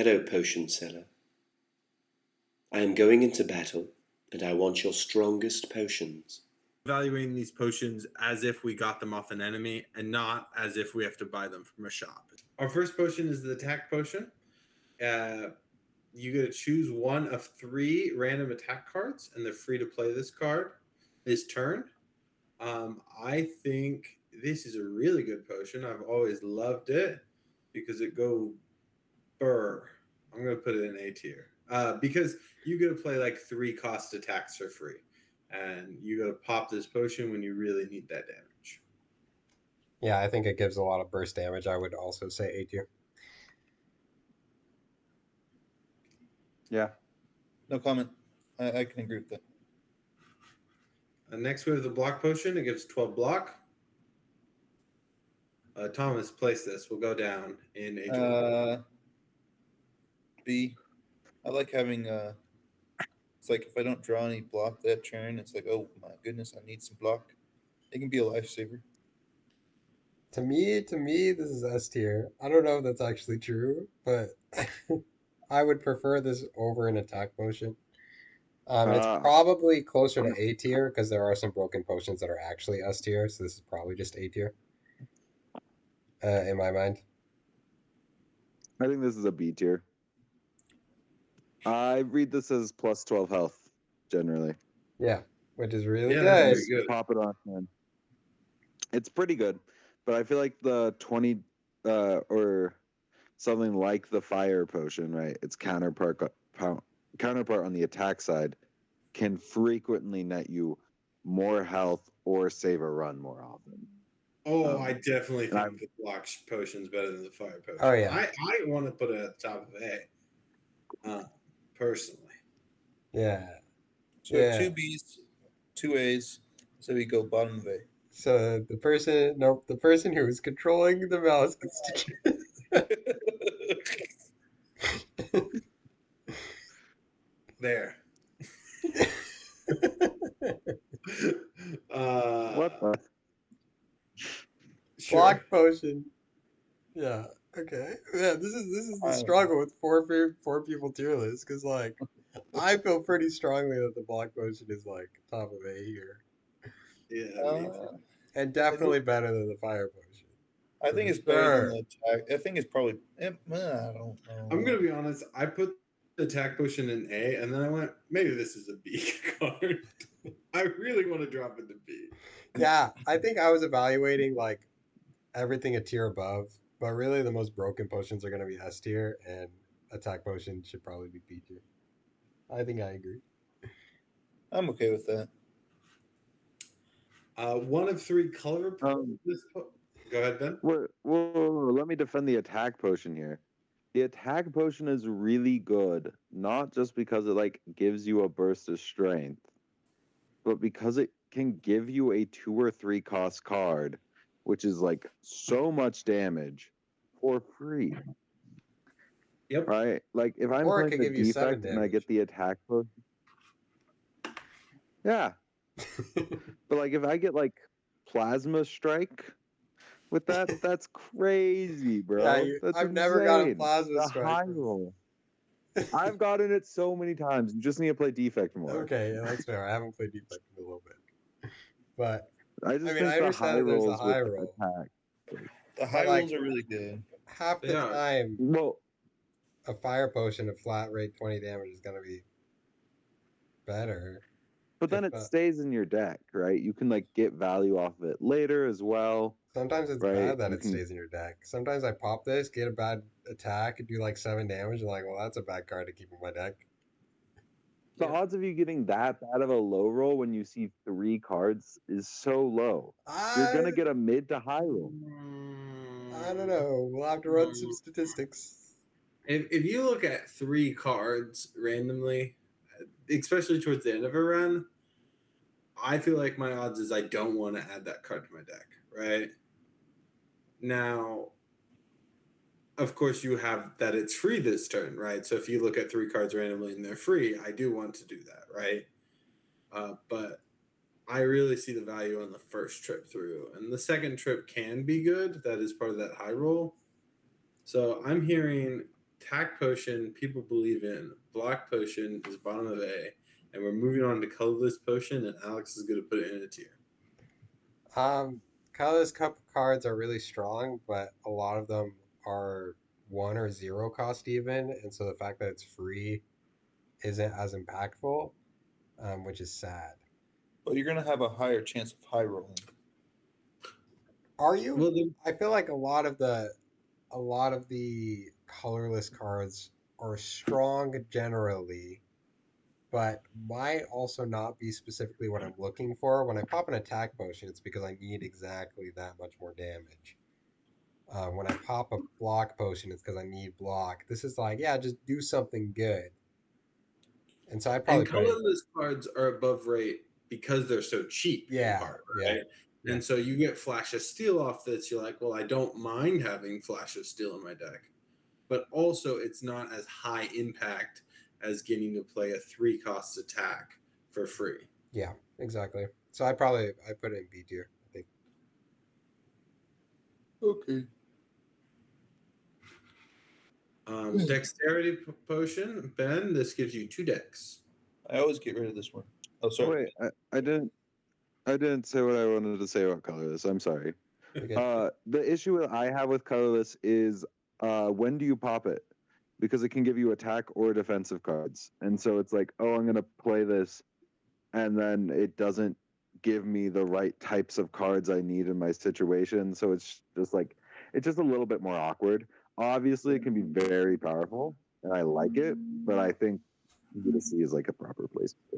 Hello, potion seller. I am going into battle, and I want your strongest potions. Evaluating these potions as if we got them off an enemy and not as if we have to buy them from a shop. Our first potion is the attack potion. You get to choose one of 3 random attack cards, and they're free to play this card this turn. I think this is a really good potion. I've always loved it because it go burr. I'm gonna put it in A tier because you get to play like 3 cost attacks for free, and you got to pop this potion when you really need that damage. Yeah, I think it gives a lot of burst damage. I would also say A tier. Yeah. No comment. I can agree with that. Next, we have the block potion. It gives 12 block. Thomas, place this. We'll go down in Age of B. I like having it's like if I don't draw any block that turn, it's like, oh my goodness, I need some block. It can be a lifesaver. To me, this is S tier. I don't know if that's actually true, but I would prefer this over an attack potion. It's probably closer to A tier because there are some broken potions that are actually S tier, so this is probably just A tier. In my mind. I think this is a B tier. I read this as plus 12 health, generally. Yeah, which is really good. Good. Pop it on, man. It's pretty good, but I feel like the 20 or something like the fire potion, right? Its counterpart on the attack side can frequently net you more health or save a run more often. Oh, I definitely think the block potion's better than the fire potion. Oh yeah, I want to put it at the top of A, personally. Yeah. So Yeah. 2 B's, 2 A's, so we go bottom of A. So the person who is controlling the mouse gets to choose. There. What the? Sure. Block potion. Yeah. Okay. Yeah. This is the struggle with four people tier list because like I feel pretty strongly that the block potion is like top of A here. Yeah. And definitely better than the fire potion. I think it's better than the attack. I think it's probably. I don't know. I'm gonna be honest. I put the attack potion in A, and then I went, maybe this is a B card. I really want to drop it to B. Yeah, I think I was evaluating like everything a tier above, but really the most broken potions are gonna be S tier, and attack potion should probably be B tier. I think I agree. I'm okay with that. One of 3 color. Go ahead, Ben. Whoa, let me defend the attack potion here. The attack potion is really good, not just because it like gives you a burst of strength, but because it can give you a 2 or 3 cost card, which is like so much damage for free. Yep. Right? Like if I'm playing the defect and I get the attack potion. Yeah. But like if I get like plasma strike with that, that's crazy, bro. Yeah, I've never got a plasma strike. High roll. I've gotten it so many times. You just need to play defect more. Okay, yeah, that's fair. I haven't played defect in a little bit, but I understand there's a high roll. The high rolls are really good. Half the time, a fire potion at flat rate 20 damage is gonna be better. But then it stays in your deck, right? You can like get value off of it later as well. Sometimes it's bad that it stays in your deck. Sometimes I pop this, get a bad attack, and do like 7 damage, and like, well, that's a bad card to keep in my deck. The odds of you getting that bad of a low roll when you see 3 cards is so low. You're gonna get a mid to high roll. I don't know. We'll have to run some statistics. If you look at 3 cards randomly, especially towards the end of a run, I feel like my odds is I don't want to add that card to my deck, right? Now, of course, you have that it's free this turn, right? So if you look at 3 cards randomly and they're free, I do want to do that, right? But I really see the value on the first trip through. And the second trip can be good. That is part of that high roll. So I'm hearing Tack potion, people believe in. Block potion is bottom of A. And we're moving on to colorless potion, and Alex is going to put it in a tier. Colorless cup cards are really strong, but a lot of them are 1 or 0 cost even, and so the fact that it's free isn't as impactful, which is sad. But you're gonna have a higher chance of high rolling. Are you? Well, I feel like a lot of the colorless cards are strong generally, but might also not be specifically what I'm looking for. When I pop an attack potion, it's because I need exactly that much more damage. When I pop a block potion, it's because I need block. This is like, yeah, just do something good. And so I probably and colorless cards are above rate because they're so cheap in part, right? Yeah. And so you get Flash of Steel off this. You're like, well, I don't mind having Flash of Steel in my deck. But also, it's not as high impact as getting to play a 3-cost attack for free. Yeah, exactly. So I put it in B tier, I think. Okay. Dexterity potion, Ben. This gives you 2 decks. I always get rid of this one. Oh, sorry. Wait, I didn't say what I wanted to say about colorless. I'm sorry. The issue I have with colorless is when do you pop it? Because it can give you attack or defensive cards. And so it's like, oh, I'm going to play this, and then it doesn't give me the right types of cards I need in my situation. So it's just a little bit more awkward. Obviously, it can be very powerful, and I like it, but I think C is like a proper place for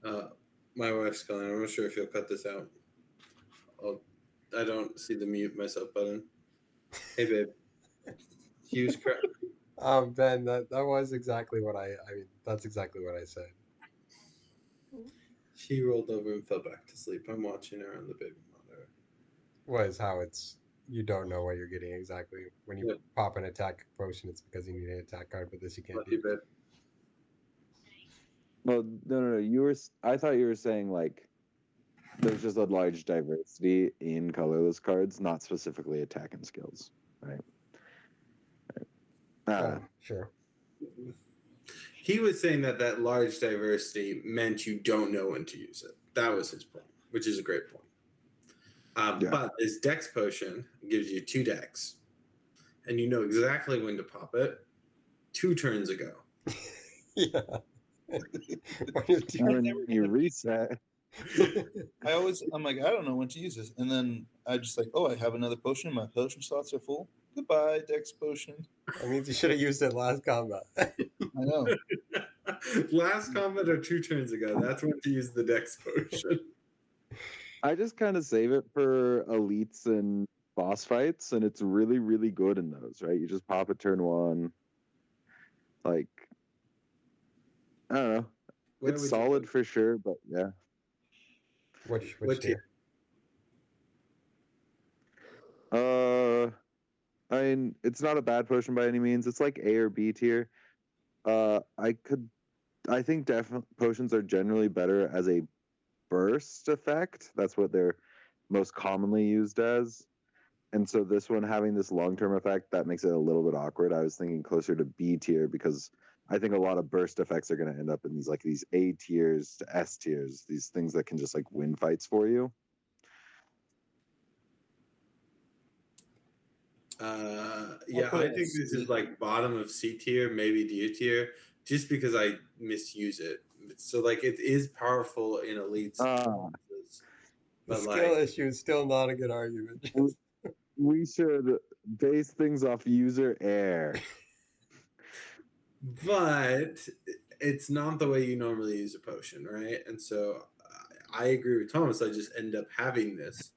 that. My wife's calling. I'm not sure if you'll cut this out. I don't see the mute myself button. Hey, babe. Huge crap. Ben, that was exactly what that's exactly what I said. She rolled over and fell back to sleep. I'm watching her on the baby monitor. Was how you don't know what you're getting exactly. When you pop an attack potion, it's because you need an attack card, but this you can't do. Babe. Well, no. I thought you were saying like there's just a large diversity in colorless cards, not specifically attack and skills, right? Sure. He was saying that large diversity meant you don't know when to use it. That was his point, which is a great point. But this Dex potion gives you 2 decks, and you know exactly when to pop it 2 turns ago. Yeah. When you reset. I'm like, I don't know when to use this. And then I just like, oh, I have another potion. My potion slots are full. Goodbye, Dex potion. That means you should have used it last combat. I know. Last combat or 2 turns ago. That's when to use the Dex potion. I just kind of save it for elites and boss fights, and it's really, really good in those, right? You just pop it turn 1. Like, I don't know. It's solid for sure, but yeah. Which tier? I mean, it's not a bad potion by any means. It's like A or B tier. I think potions are generally better as a burst effect. That's what they're most commonly used as. And so this one having this long-term effect, that makes it a little bit awkward. I was thinking closer to B tier because I think a lot of burst effects are going to end up in these A tiers to S tiers, these things that can just like win fights for you. I think this is like bottom of C tier, maybe D tier, just because I misuse it. So like it is powerful in elites. The skill issue is still not a good argument. We should base things off user error. But it's not the way you normally use a potion, right? And so I agree with Thomas. I just end up having this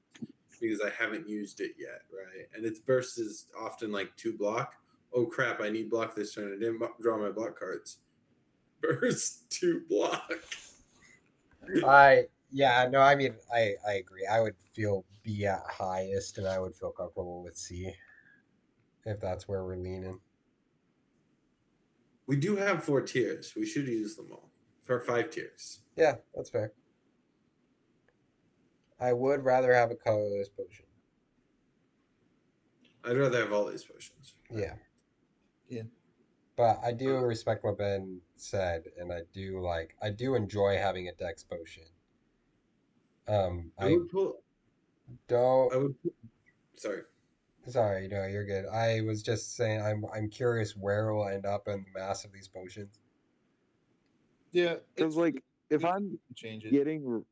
because I haven't used it yet, right? And its burst is often like 2 block. Oh crap, I need block this turn. I didn't draw my block cards. Burst 2 block. I mean I agree. I would feel B at highest, and I would feel comfortable with C if that's where we're leaning. We do have 4 tiers. We should use them all for 5 tiers. Yeah, that's fair. I would rather have a colorless potion. I'd rather have all these potions. Yeah. Yeah. But I do respect what Ben said, and I do enjoy having a dex potion. I I would pull. don't. I would. Sorry. Sorry, no, you're good. I was just saying I'm curious where we'll end up in the mass of these potions. Yeah. Because like if we I'm can change it. getting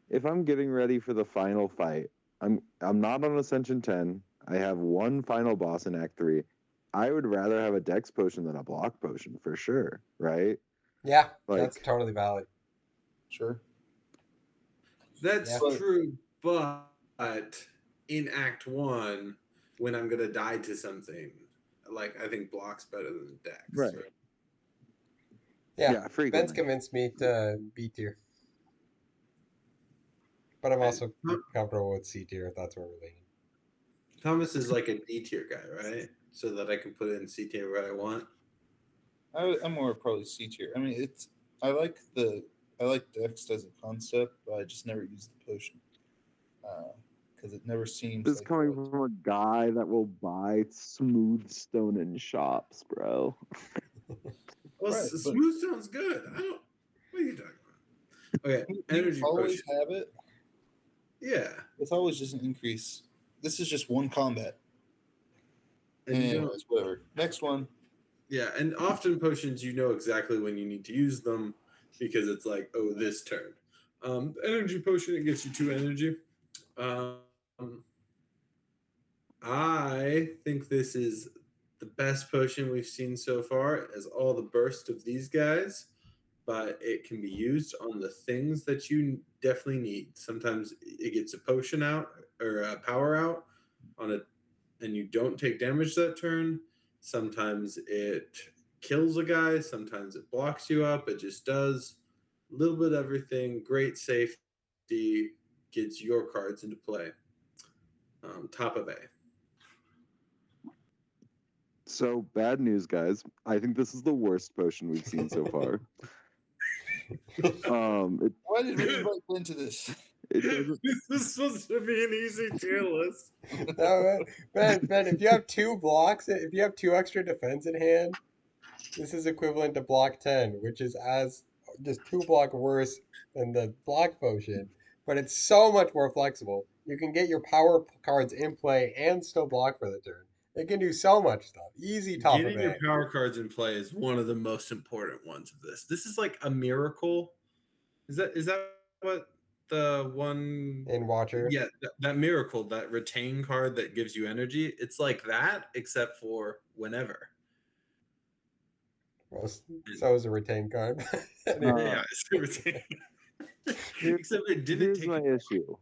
if I'm getting ready for the final fight, I'm not on Ascension 10. I have one final boss in Act 3. I would rather have a dex potion than a block potion for sure, right? Yeah, that's Like totally valid. Sure. That's Yeah. But true, but in Act 1, when I'm gonna die to something, like I think block's better than Dex. right. Yeah, Yeah, Ben's frequently. convinced me to B tier, but I'm And also comfortable with C tier if that's where we're leaning. Thomas is like a D tier guy, right? So that I can put it in C tier where I want. I'm more probably C tier. I mean, it's I like Dex as a concept, but I just never use the potion because it never seems This is like coming from a guy that will buy smooth stone in shops, bro. Well, right. But smooth stone's good. I don't. What are you talking about? Okay, you energy always potion. have it. Yeah, It's always just an increase. This is just one combat. and you don't. Anyways, whatever. Next one. Yeah, and often potions you know exactly when you need to use them because it's like, oh, this turn. Energy potion, it gets you 2 energy. Um, I think this is the best potion we've seen so far, as all the burst of these guys, but it can be used on the things that you definitely need. Sometimes it gets a potion out or a power out on it, and you don't take damage that turn. Sometimes it kills a guy, sometimes it blocks you up. It just does a little bit of everything. Great safety, gets your cards into play. Top of A. So bad news, guys. I think this is the worst potion we've seen so far. It Why did we invite Ben to this? it doesn't. This is supposed to be an easy tier list. No, Ben, if you have 2 blocks, if you have 2 extra defense in hand, this is equivalent to block 10, which is as just 2 block worse than the block potion, but it's so much more flexible. You can get your power cards in play and still block for the turn. It can do so much stuff. Easy top of Getting your A. power cards in play is one of the most important ones of this. This is like a miracle. Is that what the one? In Watcher. Yeah, that miracle, that retain card that gives you energy. It's like that, except for whenever. Well, so is a retain card. Anyway. Yeah, it's a retain. Here- Except it didn't Here's take. my issue.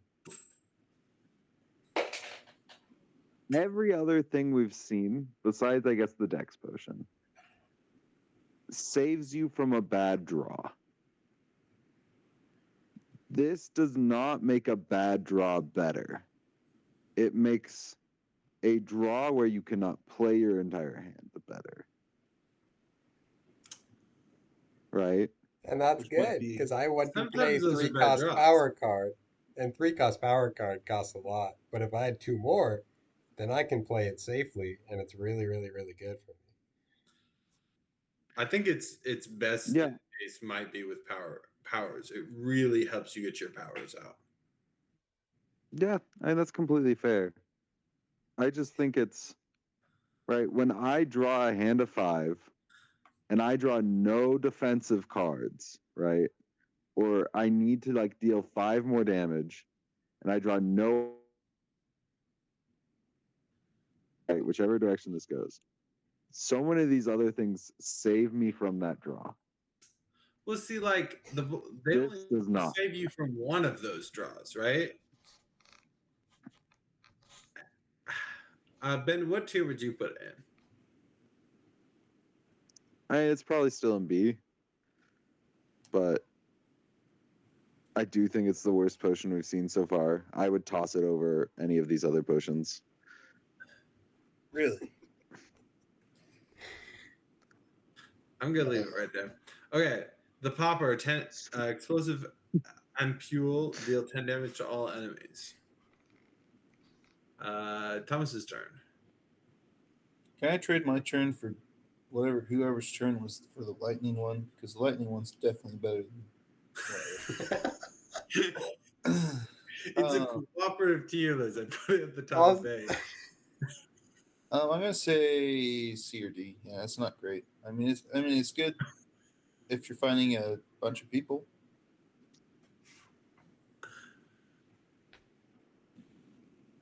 Every other thing we've seen, besides I guess the Dex potion, saves you from a bad draw. This does not make a bad draw better. It makes a draw where you cannot play your entire hand better. Right? And that's Which might good be because I want to play Sometimes those are 3 bad cost draws. power card, and 3 cost power card costs a lot. But if I had 2 more, then I can play it safely, and it's really, really, really good for me. I think its best Yeah. case might be with powers. It really helps you get your powers out. Yeah, and that's completely fair. I just think it's right when I draw a hand of 5 and I draw no defensive cards, right? Or I need to like deal 5 more damage and I draw no right, whichever direction this goes. So many of these other things save me from that draw. Well, see, like they This only does not. save you from one of those draws, right? Ben, what tier would you put it in? It's probably still in B, but I do think it's the worst potion we've seen so far. I would toss it over any of these other potions. Really? I'm gonna leave it right there. Okay, the popper 10 explosive ampule deal 10 damage to all enemies. Thomas's turn. Can I trade my turn for whoever's turn was for the lightning one? Because the lightning one's definitely better than whatever. It's a cooperative tier list. I put it at the top I'll- of A. I'm gonna say C or D. Yeah, it's not great. I mean, it's good if you're finding a bunch of people.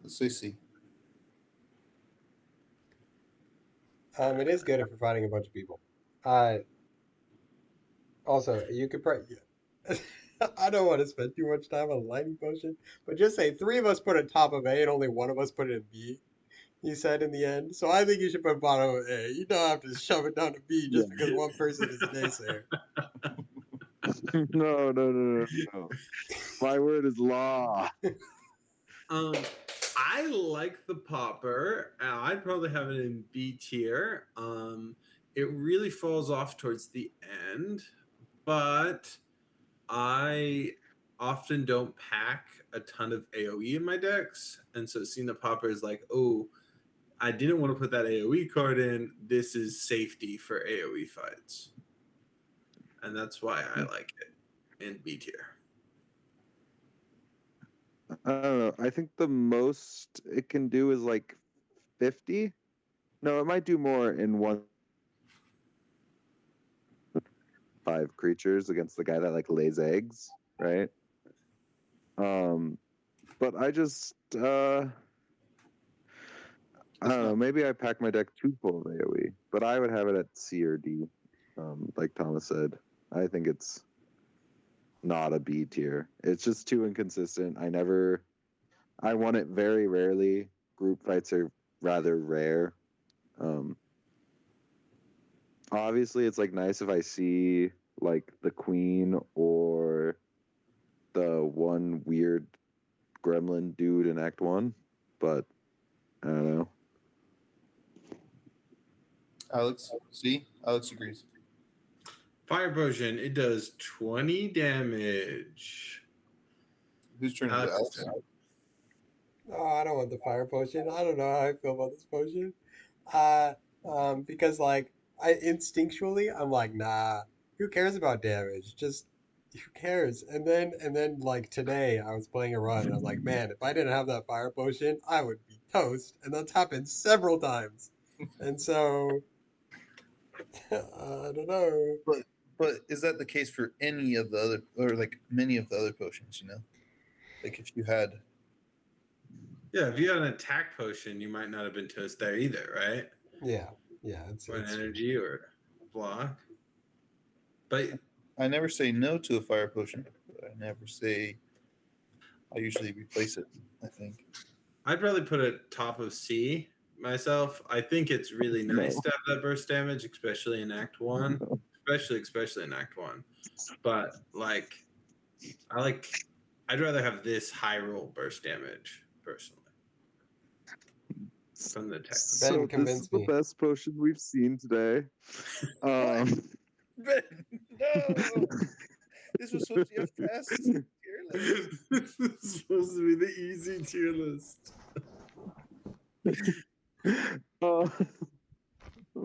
Let's say C. It is good if you're fighting a bunch of people. Also, you could probably. I don't want to spend too much time on lightning potion, but just say three of us put it top of A and only one of us put it in B. He said in the end. So I think you should put bottom of A. You don't have to shove it down to B just because one person is a naysayer. No. My word is law. I like the popper. I'd probably have it in B tier. It really falls off towards the end, but I often don't pack a ton of AoE in my decks, and so seeing the popper is like, oh, I didn't want to put that AoE card in. This is safety for AoE fights, and that's why I like it in B tier. I don't know. I think the most it can do is like 50. No, it might do more in 5 creatures against the guy that like lays eggs, right? But I just I don't know. Maybe I pack my deck too full of AoE, but I would have it at C or D. Like Thomas said, I think it's not a B tier. It's just too inconsistent. I want it very rarely. Group fights are rather rare. Obviously, it's like nice if I see like the queen or the one weird gremlin dude in Act 1, but I don't know. Alex, C. Alex agrees. Fire potion. It does 20 damage. Whose turn is it? Alex's Alex? turn. Oh, I don't want the fire potion. I don't know how I feel about this potion. Because like I instinctually I'm like, nah, who cares about damage? Just who cares? And then like today I was playing a run and I'm like, man, if I didn't have that fire potion, I would be toast. And that's happened several times. And so I don't know. But is that the case for any of the other, or like many of the other potions? You know, like if you had. Yeah, if you had an attack potion, you might not have been toast there either, right? Yeah, it's Or an true. energy or block. But I never say no to a fire potion, but I never say. I usually replace it. I think. I'd probably put it top of C myself. I think it's really nice to have that burst damage, especially in Act 1. Especially in Act 1. But I'd rather have this high roll burst damage personally. From the tech. So Ben, this is convince the me. best potion we've seen today. Ben, no. This was supposed to be a fast tier list. This is supposed to be the easy tier list. Oh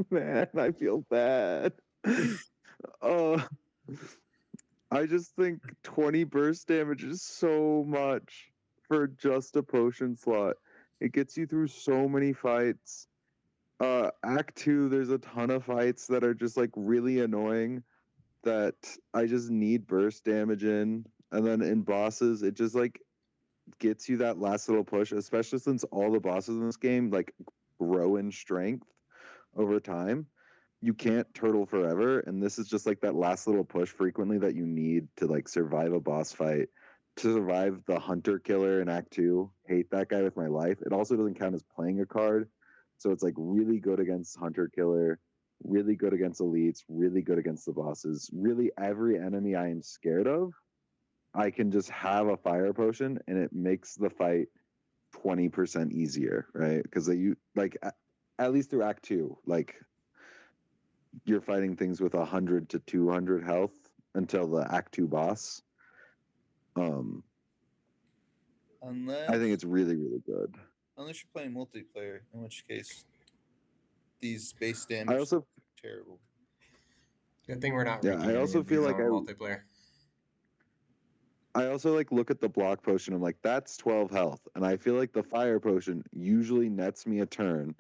man, I feel bad. I just think 20 burst damage is so much for just a potion slot. It gets you through so many fights. Act 2, there's a ton of fights that are just like really annoying that I just need burst damage in. And then in bosses, it just like gets you that last little push, especially since all the bosses in this game like grow in strength over time. You can't turtle forever, and this is just like that last little push frequently that you need to like survive a boss fight, to survive the hunter killer in Act 2. Hate that guy with my life. It also doesn't count as playing a card, so it's like really good against hunter killer, really good against elites, really good against the bosses. Really every enemy I am scared of, I can just have a fire potion and it makes the fight 20% easier, right? Because you like at least through Act 2, like you're fighting things with 100 to 200 health until the Act 2 boss. Unless I think it's really, really good. unless you're playing multiplayer, in which case these base damage. I also terrible. Good thing we're not Yeah, ranking I any also of feel these like on multiplayer. I also like look at the block potion. I'm like, that's 12 health, and I feel like the fire potion usually nets me a turn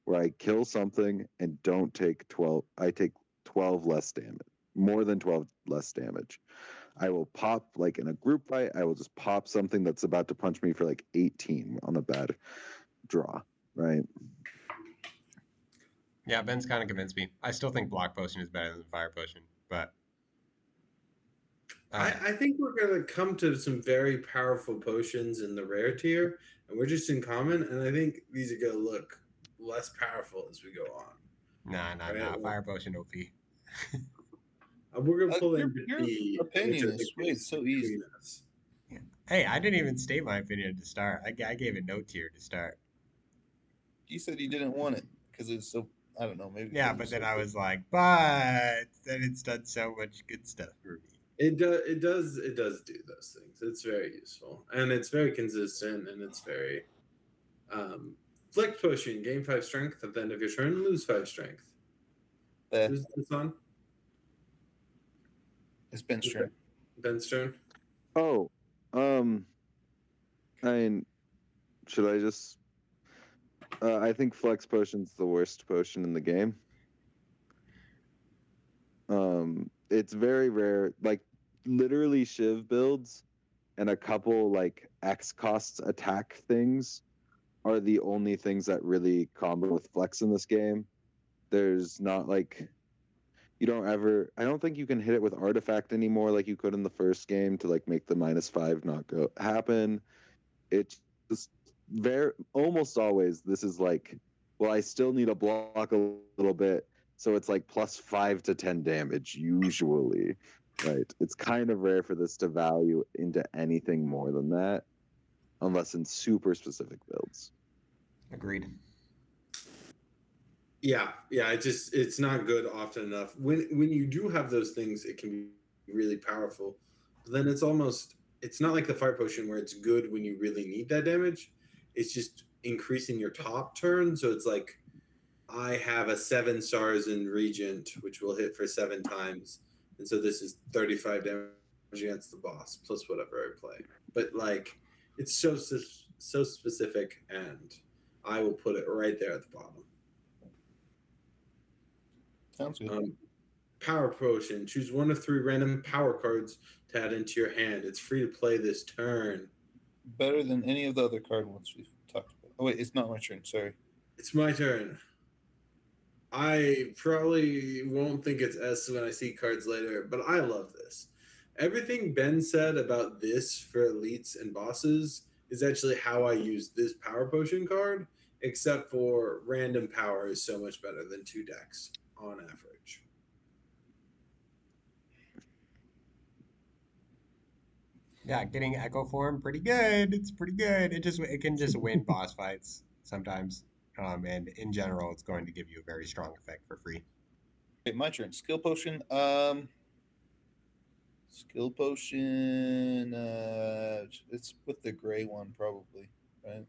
where I kill something and don't take 12. I take 12 less damage, more than 12 less damage. I will pop like in a group fight. I will just pop something that's about to punch me for like 18 on a bad draw, right? Yeah, Ben's kind of convinced me. I still think block potion is better than fire potion, but I think we're gonna come to some very powerful potions in the rare tier, and we're just in common. And I think these are gonna look less powerful as we go on. nah, Right. fire potion OP. We're gonna pull Your, in your B, opinion which I is think way so easy. between us. Hey, I didn't even state my opinion to start. I gave it no tier to start. You said you didn't want it because it's so. I don't know. Maybe. Yeah, but then I was like, but then it's done so much good stuff for me. It does do those things. It's very useful, and it's very consistent, and it's very flex potion. Gain 5 strength at the end of your turn. Lose 5 strength. Who's this on? It's Ben's turn. Ben's turn. Oh, I mean, should I just? I think flex potion's the worst potion in the game. It's very rare. Like literally Shiv builds and a couple like X costs attack things are the only things that really combo with flex in this game. There's not like you don't ever. I don't think you can hit it with artifact anymore like you could in the first game to like make the -5 not go happen. It's just very almost always this is like, well, I still need to block a little bit, so it's like +5 to 10 damage usually, right? It's kind of rare for this to value into anything more than that, unless in super specific builds. Agreed. Yeah. It's not good often enough. When you do have those things, it can be really powerful. But then it's not like the fire potion where it's good when you really need that damage. It's just increasing your top turn. So it's like I have a 7 stars in Regent, which will hit for 7 times, and so this is 35 damage against the boss plus whatever I play. But like, it's so specific, and I will put it right there at the bottom. Sounds good. Power potion. Choose 1 of 3 random power cards to add into your hand. It's free to play this turn. Better than any of the other card ones we've talked about. Oh wait, it's not my turn. Sorry. It's my turn. I probably won't think it's S when I see cards later, but I love this. Everything Ben said about this for elites and bosses is actually how I use this power potion card, except for random power is so much better than 2 decks on average. Yeah, getting Echo Form pretty good. It's pretty good. It can just win boss fights sometimes. And in general, it's going to give you a very strong effect for free. Okay, my turn. Skill potion. Skill potion. It's with the gray one probably, right?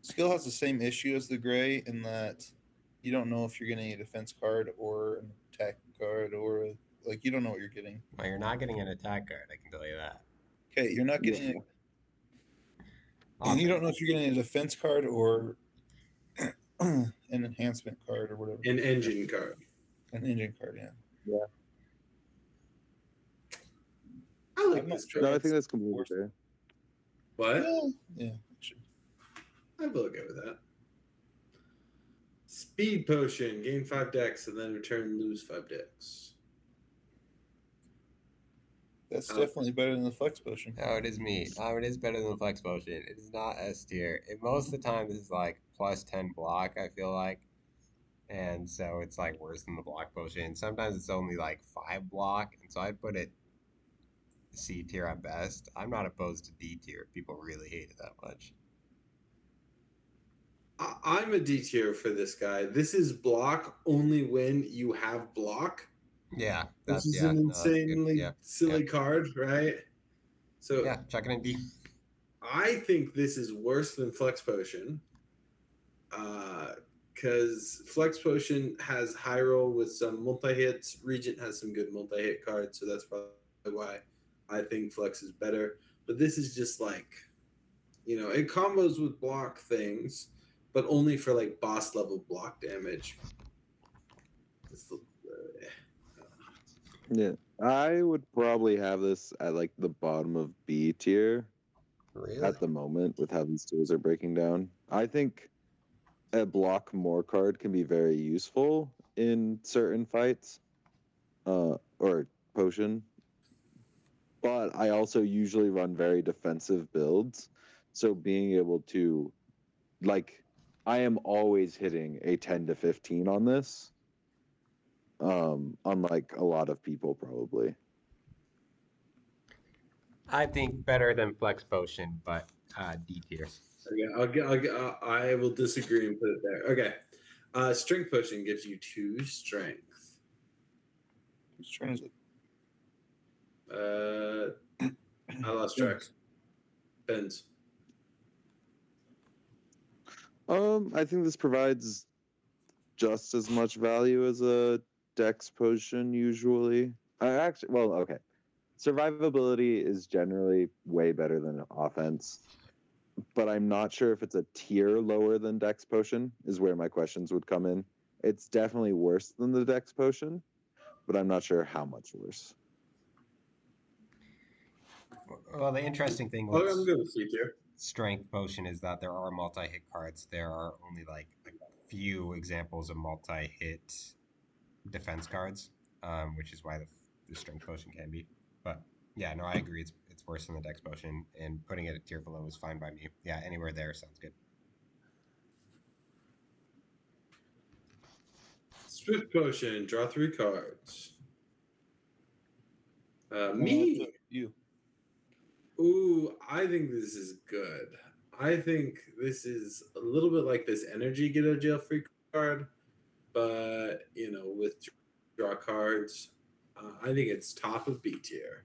Skill has the same issue as the gray in that you don't know if you're getting a defense card or an attack card or like you don't know what you're getting. Well, you're not getting an attack card, I can tell you that. Okay, you're not getting Often. you don't know if you're getting a defense card or an enhancement card or whatever. An engine card. An engine card, yeah. I like I'm not this sure. No, I card. think that's completely fair. What? Yeah, sure. I'd be okay with that. Speed potion. Gain 5 decks and then return lose 5 decks. That's Oh. definitely better than the flex potion. Oh, it is me. It is better than the Flex Potion. It is not S tier. Most of the time, this is like +10 block, I feel like. And so it's like worse than the block potion. Sometimes it's only like 5 block. And so I'd put it C tier at best. I'm not opposed to D tier if people really hate it that much. I'm a D tier for this guy. This is block only when you have block. Yeah, Which that's is yeah, an no, that's good. insanely Yeah, silly card, right? So yeah, chuck it in D. I think this is worse than Flex Potion. Because Flex Potion has high roll with some multi hits. Regent has some good multi hit cards, so that's probably why I think Flex is better. But this is just like, it combos with block things, but only for like boss level block damage. Yeah, I would probably have this at like the bottom of B tier Really? at the moment with how these tiers are breaking down. I think a block more card can be very useful in certain fights, or potion. But I also usually run very defensive builds, so being able to, like, I am always hitting a 10 to 15 on this, unlike a lot of people probably. I think better than Flex Potion, but D tier. Okay, I will disagree and put it there. Okay, Strength Potion gives you 2 strength. Whose turn is it? I lost track. Ben's. I think this provides just as much value as a dex potion usually. Okay. Survivability is generally way better than offense, but I'm not sure if it's a tier lower than dex potion is where my questions would come in. It's definitely worse than the dex potion, but I'm not sure how much worse. Well, the interesting thing I'm with good with C tier. Strength Potion is that there are multi-hit cards. There are only like a few examples of multi-hit defense cards, which is why the Strength Potion can be. But yeah, no, I agree. It's worse than the Dex Potion, and putting it a tier below is fine by me. Yeah, anywhere there sounds good. Swift Potion, draw 3 cards. That's Me? up to you. Ooh, I think this is good. I think this is a little bit like this energy get out of jail free card, but with draw cards, I think it's top of B tier.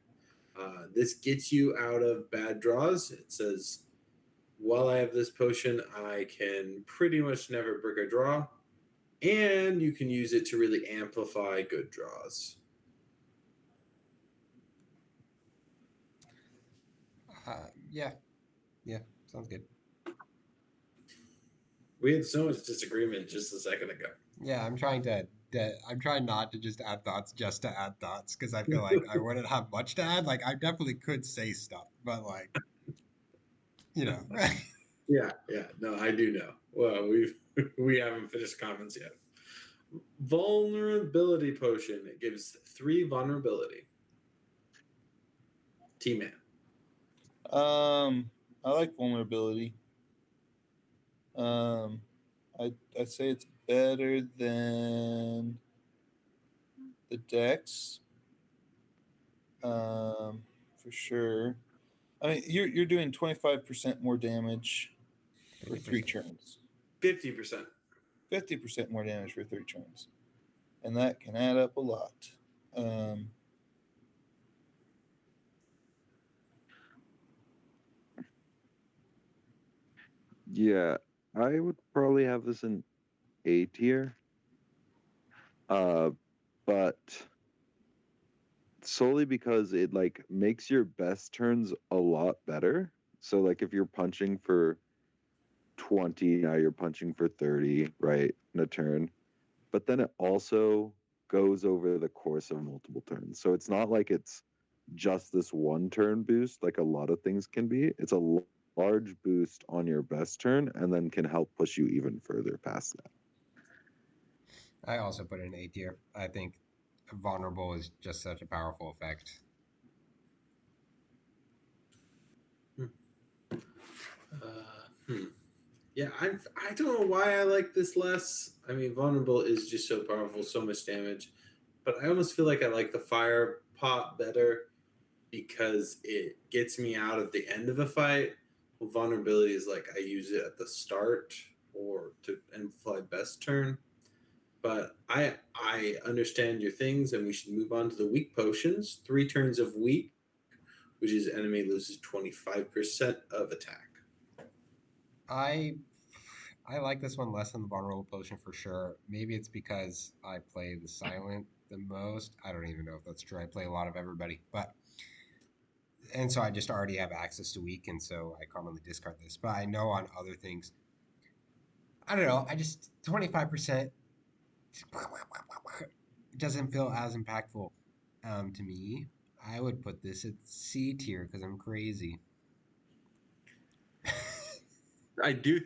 This gets you out of bad draws. It says, while I have this potion, I can pretty much never brick a draw, and you can use it to really amplify good draws. Yeah, sounds good. We had so much disagreement just a second ago. Yeah, I'm trying not to just add thoughts just to add thoughts because I feel like I wouldn't have much to add. Like I definitely could say stuff, but like, Yeah, no, I do know. Well, we haven't finished comments yet. Vulnerability potion. It gives 3 vulnerability. T-Man. I like vulnerability. I'd say it's better than the Dex. For sure. I mean, you're doing 25% more damage for 3 turns. 50%. 50% more damage for 3 turns, and that can add up a lot. Yeah, I would probably have this in A tier. But solely because it like makes your best turns a lot better. So like if you're punching for 20, now you're punching for 30, right, in a turn. But then it also goes over the course of multiple turns. So it's not like it's just this one turn boost like a lot of things can be. It's a large boost on your best turn and then can help push you even further past that. I also put it in A tier. I think vulnerable is just such a powerful effect. Yeah, I don't know why I like this less. I mean, vulnerable is just so powerful, so much damage. But I almost feel like I like the fire pot better because it gets me out of the end of a fight. Well, vulnerability is like I use it at the start or to amplify best turn. But I understand your things, and we should move on to the weak potions. 3 turns of weak, which is enemy loses 25% of attack. I I like this one less than the vulnerable potion for sure. Maybe it's because I play the silent the most. I don't even know if that's true. I play a lot of everybody, and so I just already have access to weak, and so I commonly discard this. But I know on other things, I don't know. I just 25% doesn't feel as impactful to me. I would put this at C tier because I'm crazy. I do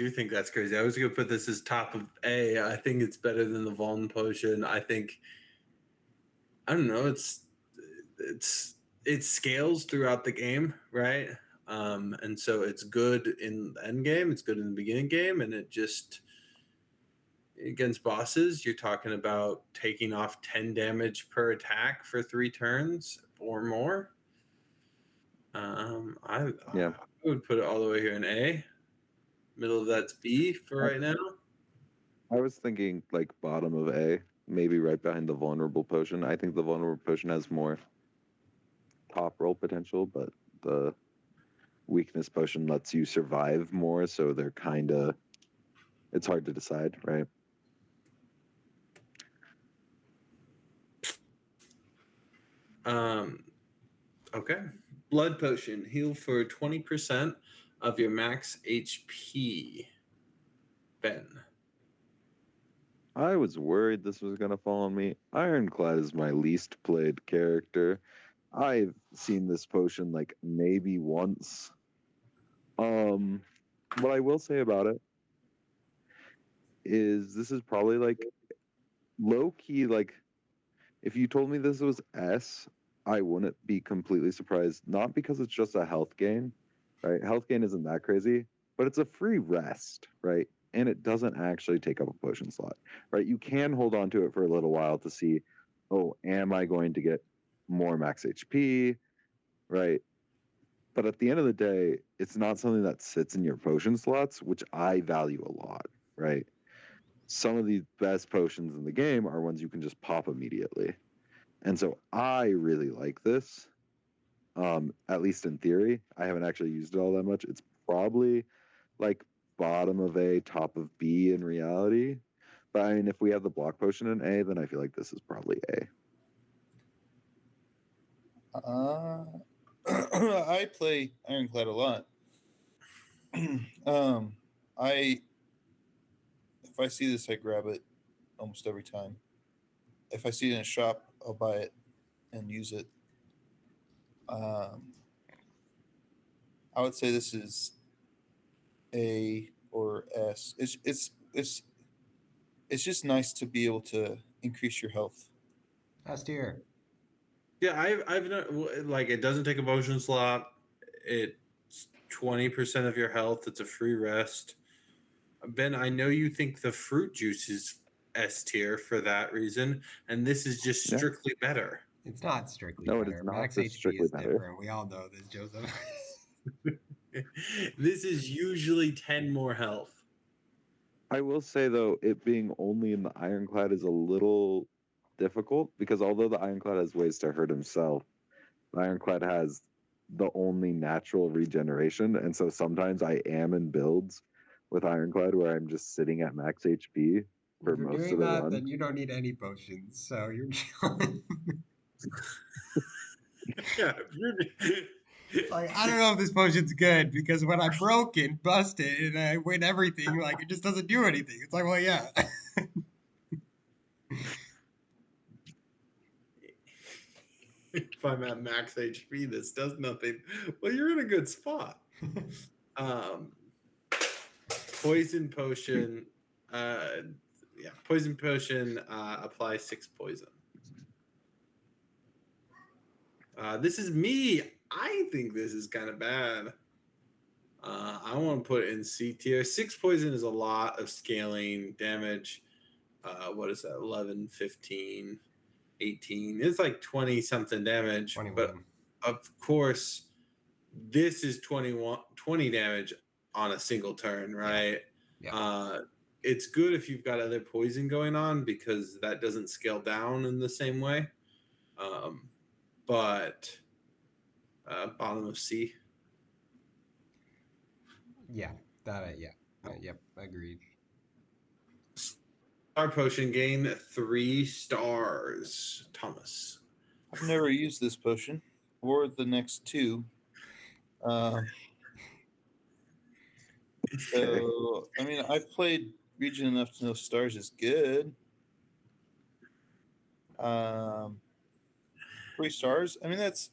think that's crazy. I was gonna put this as top of A. I think it's better than the Vuln potion. I think I don't know. It's it scales throughout the game, right? And so it's good in the end game. It's good in the beginning game, and it just against bosses, you're talking about taking off 10 damage per attack for 3 turns or more. I would put it all the way here in A. Middle of that's B for right now. I was thinking like bottom of A, maybe right behind the vulnerable potion. I think the vulnerable potion has more top roll potential, but the weakness potion lets you survive more, so they're kind of, it's hard to decide, right? Okay. Blood potion, heal for 20% of your max HP. Ben. I was worried this was going to fall on me. Ironclad is my least played character. I've seen this potion like maybe once. What I will say about it is this is probably like low key, like if you told me this was S, I wouldn't be completely surprised. Not because it's just a health gain, right? Health gain isn't that crazy, but it's a free rest, right? And it doesn't actually take up a potion slot, right? You can hold on to it for a little while to see, oh, am I going to get more max HP, right? But at the end of the day, it's not something that sits in your potion slots, which I value a lot, right? Some of the best potions in the game are ones you can just pop immediately. And so I really like this, at least in theory. I haven't actually used it all that much. It's probably like bottom of A, top of B in reality. But I mean, if we have the block potion in A, then I feel like this is probably A. I play Ironclad a lot. If I see this, I grab it almost every time. If I see it in a shop, I'll buy it and use it. I would say this is A or S. It's just nice to be able to increase your health. S tier. Yeah, I've not, like it doesn't take a potion slot. It's 20% of your health. It's a free rest. Ben, I know you think the fruit juice is S tier for that reason, and this is just Yeah. strictly better. It's not strictly No, it better. is not Max just HP strictly is better. different. We all know this, Joseph. This is usually 10 more health. I will say though, it being only in the Ironclad is a little difficult because although the Ironclad has ways to hurt himself, the Ironclad has the only natural regeneration, and so sometimes I am in builds with Ironclad where I'm just sitting at max HP for If you're most doing of the that, run. then you don't need any potions, so you're chilling. Yeah, Like, I don't know if this potion's good because when I broke it, busted, and I win everything, like, it just doesn't do anything. It's like, well, yeah. if I'm at max HP, this does nothing. Well, you're in a good spot. Poison potion. Poison potion applies 6 poison. This is me. I think this is kind of bad. I want to put it in C tier. 6 poison is a lot of scaling damage. What is that? 11, 15, 18. It's like 20 something damage. 21. But of course, this is 20 damage on a single turn, right? Yeah. It's good if you've got other poison going on because that doesn't scale down in the same way. But bottom of C. Yeah. Yeah. Yep, agreed. Star potion gain 3 stars. Thomas. I've never used this potion or the next two. So I mean, I've played Region enough to know stars is good. 3 stars. I mean, it's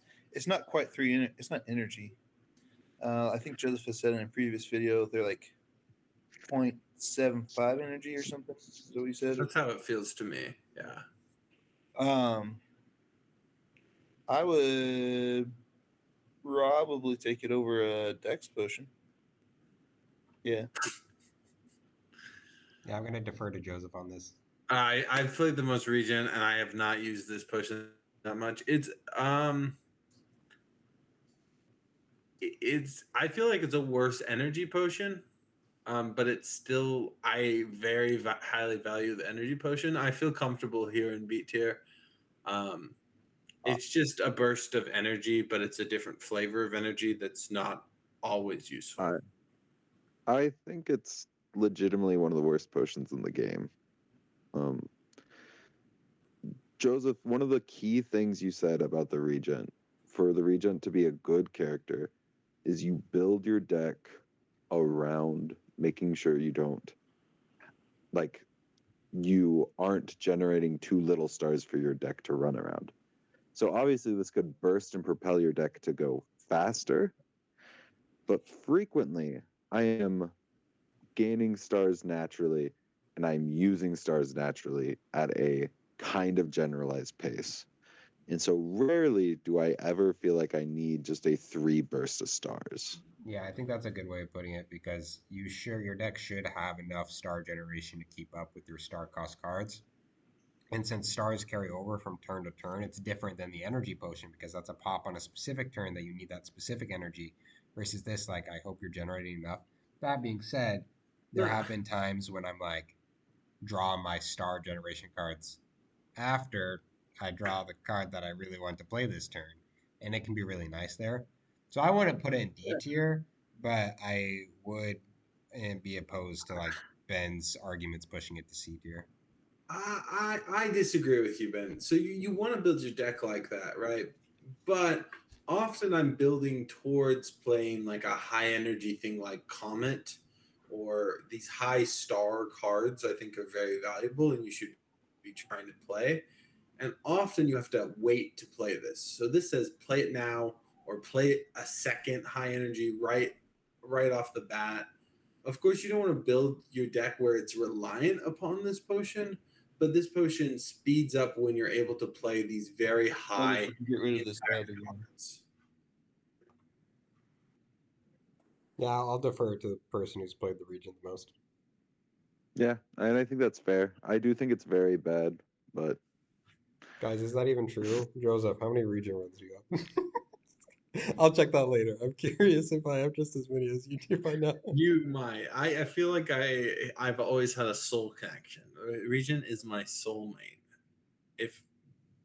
not quite three. It's not energy. I think Joseph has said in a previous video they're like 0.75 energy or something. Is that what he said? That's how it feels to me. Yeah. I would probably take it over a Dex potion. Yeah. Yeah, I'm gonna defer to Joseph on this. I've played the most region and I have not used this potion that much. It's I feel like it's a worse energy potion. But it's still I very highly value the energy potion. I feel comfortable here in B tier. It's just a burst of energy, but it's a different flavor of energy that's not always useful. I think it's legitimately one of the worst potions in the game. Joseph, one of the key things you said about the Regent, for the Regent to be a good character, is you build your deck around making sure you don't, like, you aren't generating too little stars for your deck to run around. So obviously this could burst and propel your deck to go faster, but frequently I am gaining stars naturally and I'm using stars naturally at a kind of generalized pace. And so rarely do I ever feel like I need just a 3 burst of stars. Yeah, I think that's a good way of putting it because your deck should have enough star generation to keep up with your star cost cards. And since stars carry over from turn to turn, it's different than the energy potion because that's a pop on a specific turn that you need that specific energy. Versus this, like, I hope you're generating enough. That being said, there have been times when I'm like, draw my star generation cards after I draw the card that I really want to play this turn. And it can be really nice there. So I wouldn't put it in D tier, but I would be opposed to like Ben's arguments pushing it to C tier. I disagree with you, Ben. So you want to build your deck like that, right? But often I'm building towards playing like a high energy thing like Comet or these high star cards I think are very valuable and you should be trying to play. And often you have to wait to play this. So this says play it now or play it a second high energy right off the bat. Of course, you don't want to build your deck where it's reliant upon this potion, but this potion speeds up when you're able to play these very high Get rid of this impact ad again. cards. Yeah, I'll defer to the person who's played the region the most. Yeah, and I think that's fair. I do think it's very bad, but Guys, is that even true? Joseph, how many region runs do you have? I'll check that later. I'm curious if I have just as many as you do by now. You might. I feel like I've always had a soul connection. Regent is my soulmate. If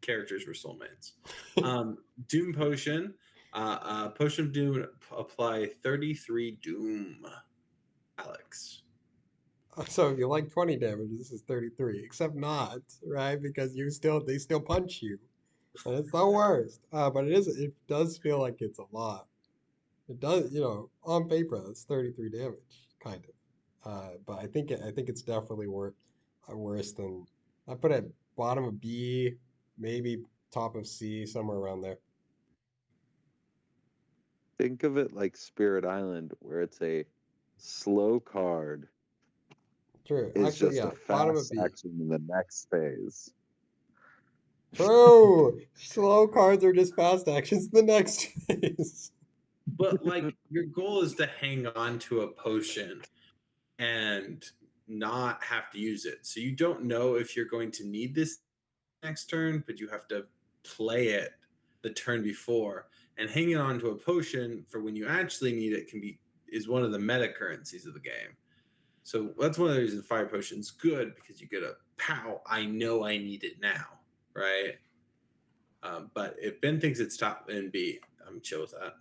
characters were soulmates. Doom potion. Potion of Doom apply 33 Doom. Alex. So if you like 20 damage, this is 33, except not, right? Because they still punch you. And it's the worst. But it does feel like it's a lot. It does, on paper, that's 33 damage, kind of. But I think it's definitely worse than I put it bottom of B, maybe top of C, somewhere around there. think of it like Spirit Island, where it's a slow card True. is Actually, just yeah, a bottom of fast B. action in the next phase. True. Slow cards are just fast actions in the next phase. But like your goal is to hang on to a potion and not have to use it. So you don't know if you're going to need this next turn, but you have to play it the turn before. And hanging on to a potion for when you actually need it is one of the meta currencies of the game. So that's one of the reasons fire potion's good because you get a pow. I know I need it now, right? But if Ben thinks it's top in B, I'm chill with that.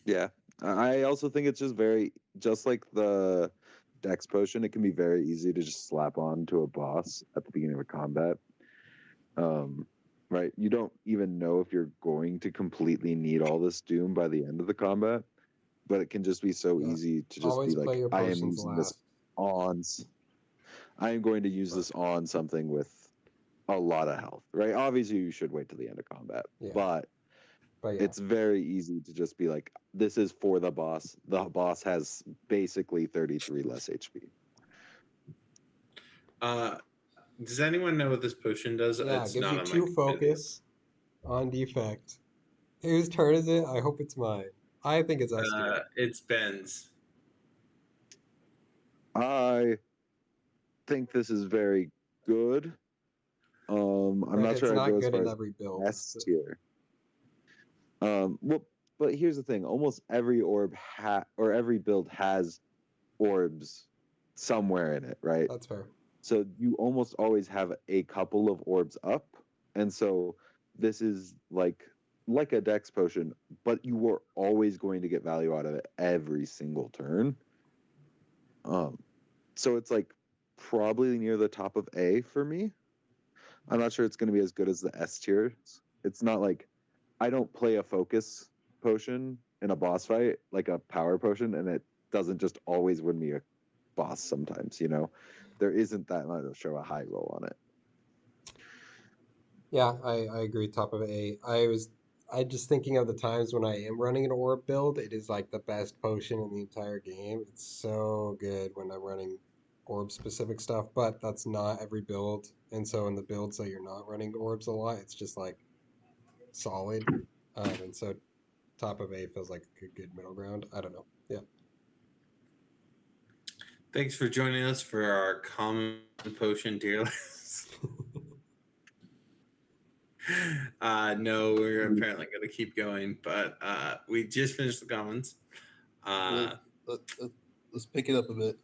Yeah, I also think it's just like the Dex potion, it can be very easy to just slap on to a boss at the beginning of a combat. Right? You don't even know if you're going to completely need all this doom by the end of the combat, but it can just be so Yeah. easy to just Always be play like, your I am potions using this last. I am going to use this on something with a lot of health, right? Obviously, you should wait till the end of combat, Yeah. but But yeah. it's very easy to just be like, this is for the boss. The boss has basically 33 less HP. Does anyone know what this potion does? Yeah, it It's gives not you on my 2 focus on defect. Whose turn is it? I hope it's mine. I think it's S tier. It's Ben's. I think this is very good. I'm Right, not it's sure I'd not go as good far in as every build. S tier. Well, but here's the thing: almost every or every build has orbs somewhere in it, right? That's fair. So you almost always have a couple of orbs up, and so this is like a Dex potion, but you are always going to get value out of it every single turn. So it's like probably near the top of A for me. I'm not sure it's going to be as good as the S tier. It's not like I don't play a focus potion in a boss fight like a power potion, and it doesn't just always win me a boss sometimes, you know? There isn't that much to show a high roll on it. Yeah, I agree. Top of A. I just thinking of the times when I am running an orb build. It is like the best potion in the entire game. It's so good when I'm running orb specific stuff, but that's not every build. And so in the builds that you're not running orbs a lot, it's just like solid. And so top of A feels like a good middle ground. I don't know. Yeah. Thanks for joining us for our common potion tier list. No, we're apparently going to keep going, but we just finished the commons. Let's pick it up a bit.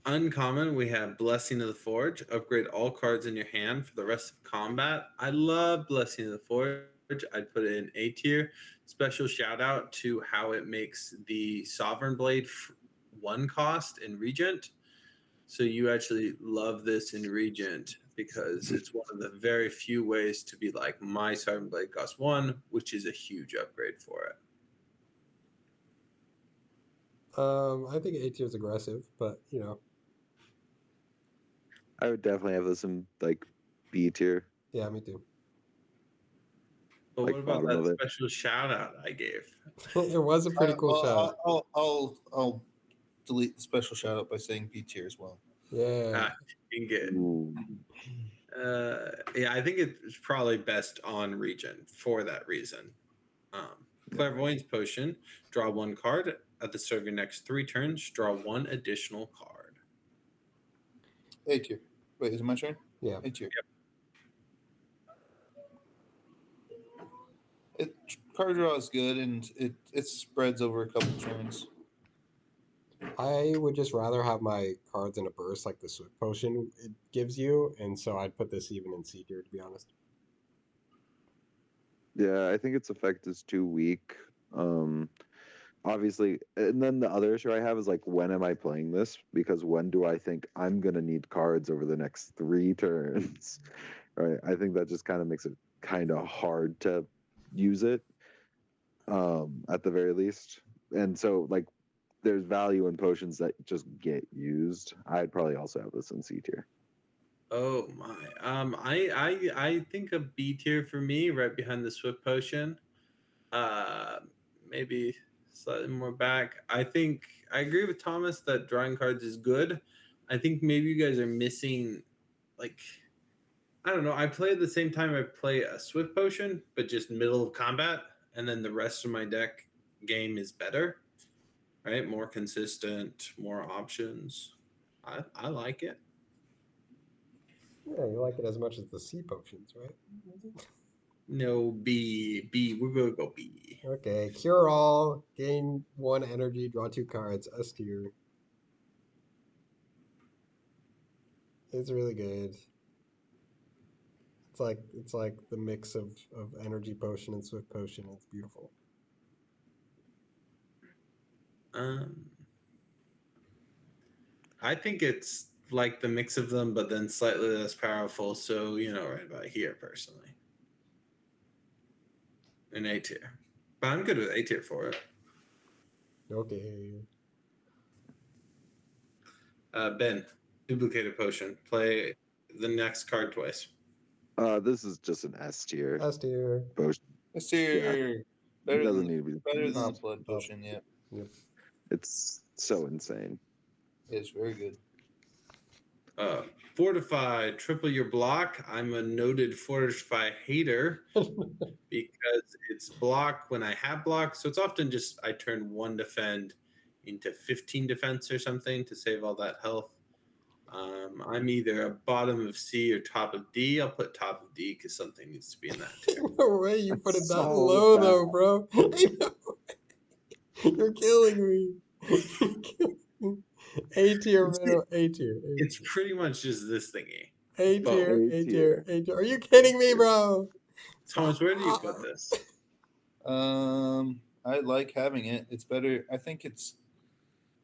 Uncommon, we have Blessing of the Forge. Upgrade all cards in your hand for the rest of combat. I love Blessing of the Forge. I'd put it in A tier. Special shout out to how it makes the Sovereign Blade 1 cost in Regent. So you actually love this in Regent because it's one of the very few ways to be like, my Sovereign Blade costs 1, which is a huge upgrade for it. I think A tier is aggressive, but you know. I would definitely have this in like B tier. Yeah, me too. But Like what about bottom of that it. special shout out I gave? It was a pretty cool shout. I'll delete the special shout out by saying B tier as well. Yeah. Good. Ooh. Yeah, I think it's probably best on Regent for that reason. Clairvoyance Potion, draw 1 card. At the start of your next 3 turns, draw 1 additional card. A tier. Wait, is it my turn? Yeah. A tier. Card draw is good, and it spreads over a couple turns. I would just rather have my cards in a burst like the Swift Potion it gives you, and so I'd put this even in C tier, to be honest. Yeah, I think its effect is too weak. Obviously, and then the other issue I have is like, when am I playing this? Because when do I think I'm gonna need cards over the next 3 turns? Right? I think that just kind of makes it kind of hard to use it, at the very least. And so, like, there's value in potions that just get used. I'd probably also have this in C tier. Oh my. I think a B tier for me, right behind the Swift Potion. Maybe slightly more back. I think I agree with Thomas that drawing cards is good. I think maybe you guys are missing, like, I don't know. I play at the same time I play a Swift Potion, but just middle of combat, and then the rest of my deck game is better, right? More consistent, more options. I like it. Yeah, you like it as much as the C potions, right? No, B. We're gonna go B. Okay, Cure All, gain 1 energy, draw 2 cards, S tier. It's really good. It's like the mix of energy potion and Swift Potion. It's beautiful. I think it's like the mix of them, but then slightly less powerful. So, right about here, personally. An A tier. But I'm good with A tier for it. Okay. Ben, duplicated potion. Play the next card twice. This is just an S tier S tier. potion. Let's hear It better doesn't than need to be. better than Up, the blood up. potion. Yeah, Yep. It's so insane. it's very good. Fortify, triple your block. I'm a noted Fortify hater because it's block when I have block. So it's often just I turn 1 defend into 15 defense or something to save all that health. I'm either a bottom of C or top of D. I'll put top of D because something needs to be in that tier. No way you put it That's that so low though, bad. bro. You're killing me. A tier, middle, A tier. It's pretty much just this thingy. A Both. tier, A A tier, tier. A tier. Are you kidding me, bro? Thomas, where do you put this? I like having it. It's better. I think it's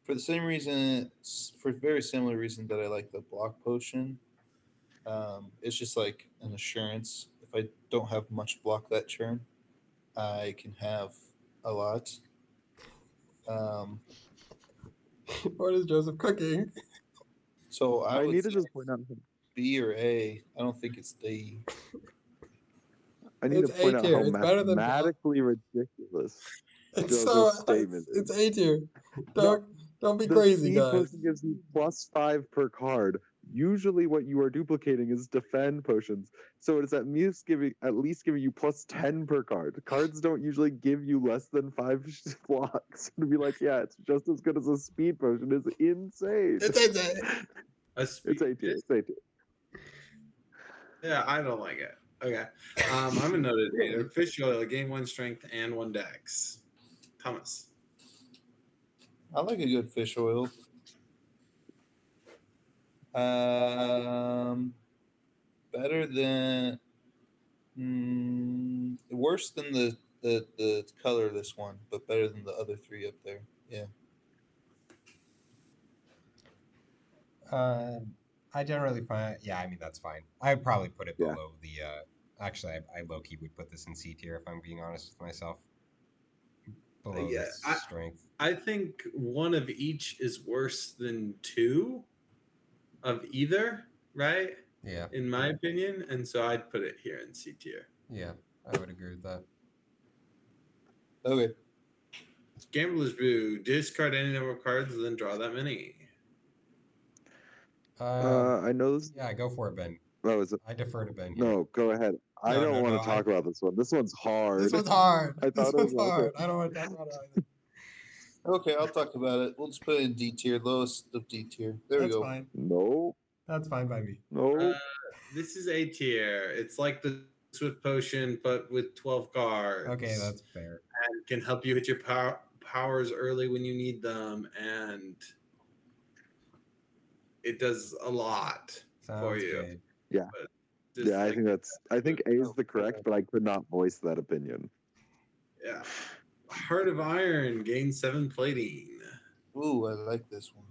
for the same reason. It's for very similar reason that I like the block potion. It's just like an assurance. If I don't have much block that turn, I can have a lot. What is Joseph cooking? So I I would need to say just point out. B or A. I don't think it's D. I need It's to point A out tier. how It's better than block. mathematically ridiculous It's so Joseph's statement it's is. A tier. No, Don't be the crazy, speed guys. potion gives you +5 per card. Usually, what you are duplicating is defend potions, so it is at least giving you +10 per card. Cards don't usually give you less than 5 blocks. To be like, yeah, it's just as good as a speed potion is insane. It's A tier. It's A tier. It's A tier. Yeah, I don't like it. Okay. I'm a noted hater. Fish oil, gain 1 strength and 1 dex. Thomas. I like a good fish oil. Better than, worse than the color of this one, but better than the other 3 up there. Yeah. I generally find, yeah, I mean, that's fine. I'd probably put it Yeah. below the, actually, I low-key would put this in C tier if I'm being honest with myself. Below Yeah, the strength. I think 1 of each is worse than 2 of either, right? Yeah. In my opinion. And so I'd put it here in C tier. Yeah, I would agree with that. Okay. Gambler's Brew. Discard any number of cards and then draw that many. I know this. Yeah, go for it, Ben. Oh, is it? I defer to Ben here. No, go ahead. I No, don't no, want no, to talk about this one. This one's hard. This one's hard. I This thought it one's was hard. okay. I don't want to talk about it either. Okay, I'll talk about it. We'll just put it in D tier, lowest of D tier. There That's we go. fine. No, That's fine by me. no. This is A tier. It's like the Swift Potion, but with 12 cards. Okay, that's fair. And can help you hit your powers early when you need them. And it does a lot for Sounds you. good. Yeah. Just Yeah, like, I think A is the correct, but I could not voice that opinion. yeah. Heart of Iron, gain 7 plating. Ooh, I like this one.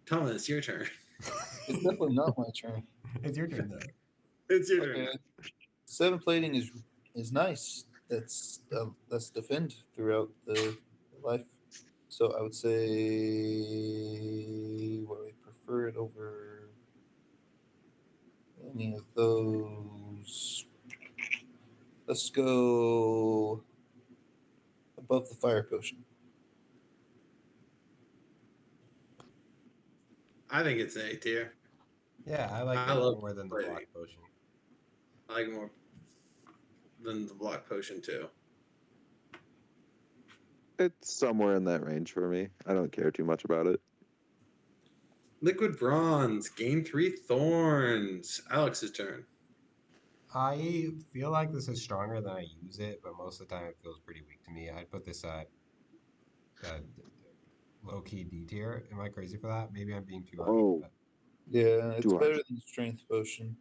Thomas, your turn. It's definitely not my turn. It's your turn though. It's your Okay. turn. 7 plating is nice. That's defend throughout the life. So I would say, what I prefer it over any of those. Let's go above the fire potion. I think it's A tier. Yeah, I like I it love more than the plating. block potion. I like it more than the block potion too. It's somewhere in that range for me. I don't care too much about it. Liquid Bronze, gain 3 thorns. Alex's turn. I feel like this is stronger than I use it, but most of the time it feels pretty weak to me. I'd put this at low-key D tier. Am I crazy for that? Maybe I'm being too harsh. Oh. But Yeah, it's Too better harsh. than strength potion.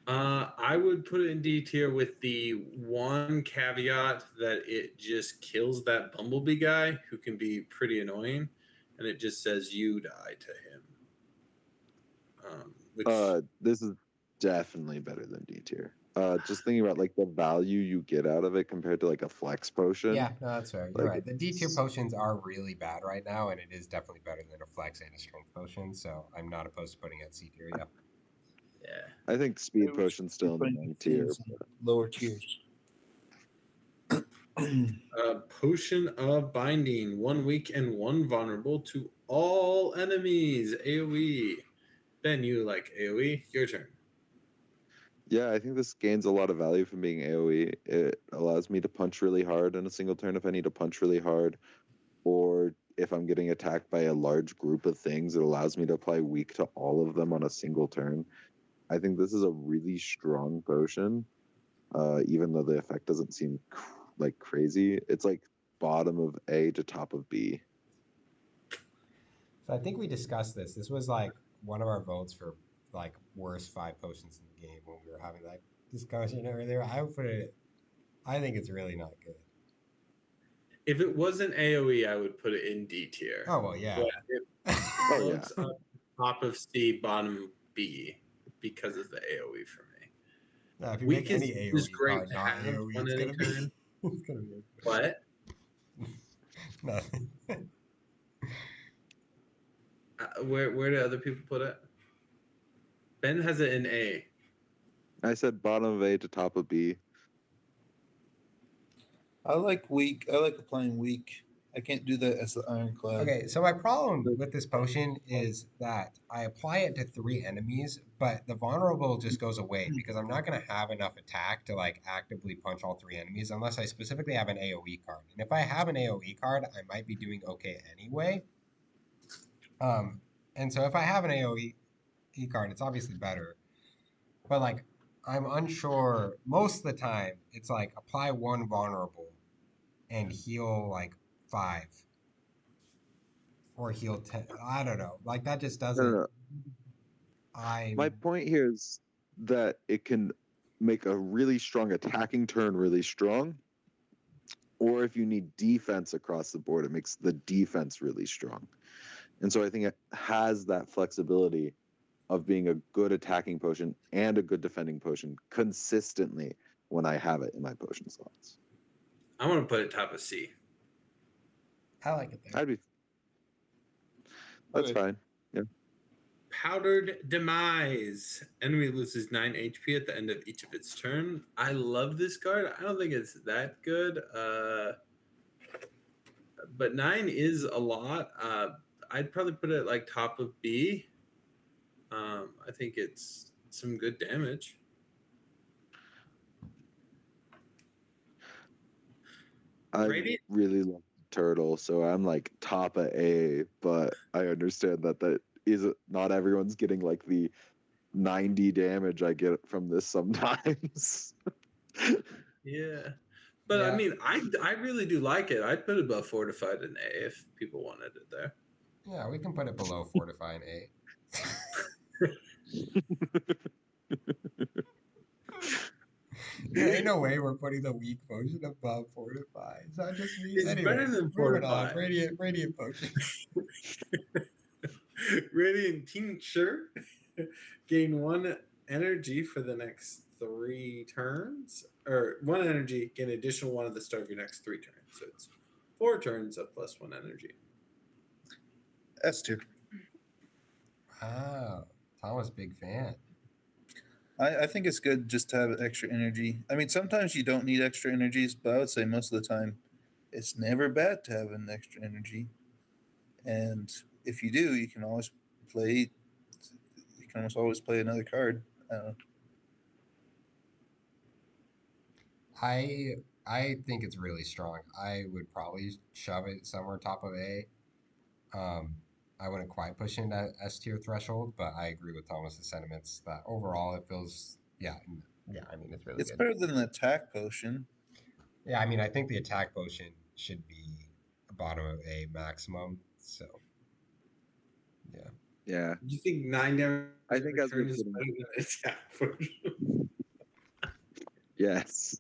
I would put it in D tier with the one caveat that it just kills that Bumblebee guy who can be pretty annoying, and it just says you die to him. Which This is definitely better than D tier. Just thinking about like the value you get out of it compared to like a flex potion. Yeah, no, that's fair. You're Like, right. The D tier potions are really bad right now, and it is definitely better than a flex and a strength potion. So I'm not opposed to putting it at C tier. Yeah. yeah. I think speed Maybe we should potion's still in putting the tier. things in lower tiers. Potion of Binding, 1 weak and 1 vulnerable to all enemies. AoE. Ben, you like AoE? Your turn. Yeah, I think this gains a lot of value from being AoE. It allows me to punch really hard in a single turn if I need to punch really hard, or if I'm getting attacked by a large group of things, it allows me to apply weak to all of them on a single turn. I think this is a really strong potion, even though the effect doesn't seem like crazy. It's like bottom of A to top of B. So I think we discussed this. This was like one of our votes for like worst 5 potions in the game when we were having that discussion earlier. I would put it. I think it's really not good. If it wasn't AoE, I would put it in D tier. Oh well, yeah. But it Oh, yeah. bumps up top of C, bottom B because of the AoE for me. No, if you Weak make any is AoE great card to not have AoE, on it's any gonna be turn. it's gonna be What? nothing. Where do other people put it? Ben has it in A. I said bottom of A to top of B. I like weak. I like applying weak. I can't do that as the Ironclad. Okay, so my problem with this potion is that I apply it to 3 enemies, but the vulnerable just goes away because I'm not going to have enough attack to like actively punch all 3 enemies unless I specifically have an AoE card. And if I have an AoE card, I might be doing okay anyway. And so if I have an AoE card, it's obviously better. But like, I'm unsure. Most of the time, it's like apply 1 vulnerable and heal like 5 or heal 10. I don't know. Like that just No, no, doesn't. no. My point here is that it can make a really strong attacking turn really strong, or if you need defense across the board, it makes the defense really strong. And so I think it has that flexibility of being a good attacking potion and a good defending potion consistently when I have it in my potion slots. I want to put it top of C. I like it there. I'd be. That's Okay. fine. Yeah. Powdered Demise. Enemy loses 9 HP at the end of each of its turn. I love this card. I don't think it's that good. But 9 is a lot. I'd probably put it like top of B. I think it's some good damage. I Radiant? really love Turtle, so I'm like top of A, but I understand that is not everyone's getting like the 90 damage I get from this sometimes. Yeah. But Yeah. I mean, I really do like it. I'd put it above Fortified in A if people wanted it there. Yeah, we can put it below Fortify and A. There ain't no way we're putting the weak potion above Fortify. It's not just me. It's better Anyways, than moving on. Fortify. Radiant potion. Radiant Tincture. Gain 1 energy for the next 3 turns. Or 1 energy, gain additional 1 at the start of your next 3 turns. So it's 4 turns of plus 1 energy. S tier. Wow. Thomas, big fan. I think it's good just to have extra energy. I mean, sometimes you don't need extra energies, but I would say most of the time, it's never bad to have an extra energy. And if you do, you can always play. You can almost always play another card. I think it's really strong. I would probably shove it somewhere top of A. I wouldn't quite push into that S tier threshold, but I agree with Thomas's sentiments that overall it feels yeah. I mean it's really It's good. better than an attack potion. Yeah, I mean I think the attack potion should be bottom of A maximum. So yeah. Yeah. You think 9 damage I think as turn we're is getting better than attack potion? Yes.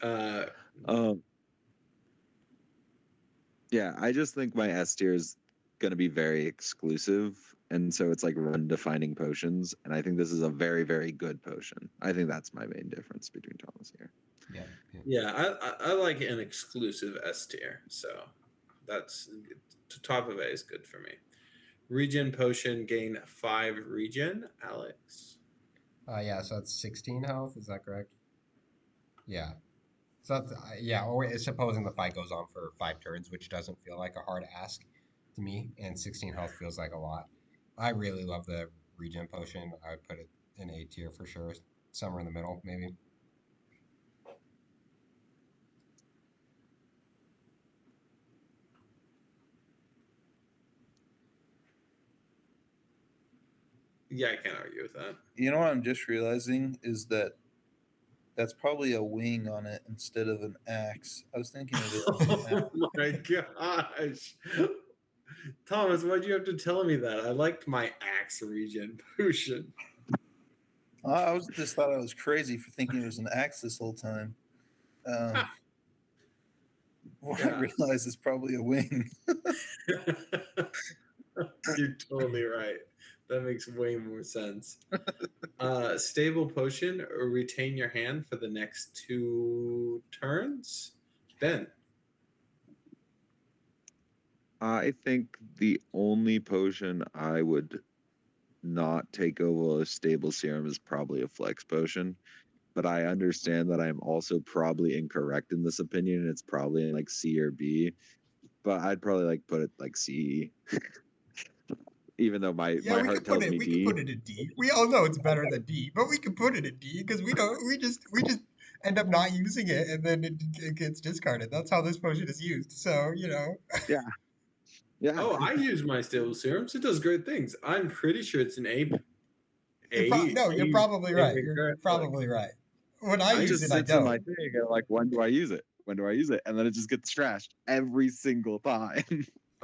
Uh, Yeah, I just think my S tier is going to be very exclusive. And so it's like run defining potions. And I think this is a very, very good potion. I think that's my main difference between Thomas here. Yeah. yeah, I like an exclusive S tier, so that's top of A is good for me. Regen potion gain 5 regen, Alex. Yeah, so it's 16 health, is that correct? Yeah. So that's, yeah, or supposing the fight goes on for 5 turns, which doesn't feel like a hard ask to me, and 16 health feels like a lot. I really love the regen potion. I would put it in A tier for sure. Somewhere in the middle, maybe. Yeah, I can't argue with that. You know what I'm just realizing is that that's probably a wing on it instead of an axe. I was thinking of it as an axe. Oh my gosh. Thomas, why'd you have to tell me that? I liked my axe regen potion. I was just thought I was crazy for thinking it was an axe this whole time. Well, I Yeah. realize it's probably a wing. You're totally right. That makes way more sense. Stable potion, retain your hand for the next 2 turns. Ben. I think the only potion I would not take over a stable serum is probably a flex potion. But I understand that I'm also probably incorrect in this opinion. It's probably in like C or B. But I'd probably like put it like C. Even though my heart tells me We D. can put it in D. We all know it's better than D, but we can put it in D because we just end up not using it and then it gets discarded. That's how this potion is used. So, Yeah. Yeah. Oh, I use my stable serums. It does great things. I'm pretty sure it's an A. no, you're probably right. You're probably right. When I It use just it, I sits in my don't. thing and like, when do I use it? When do I use it? And then it just gets trashed every single time.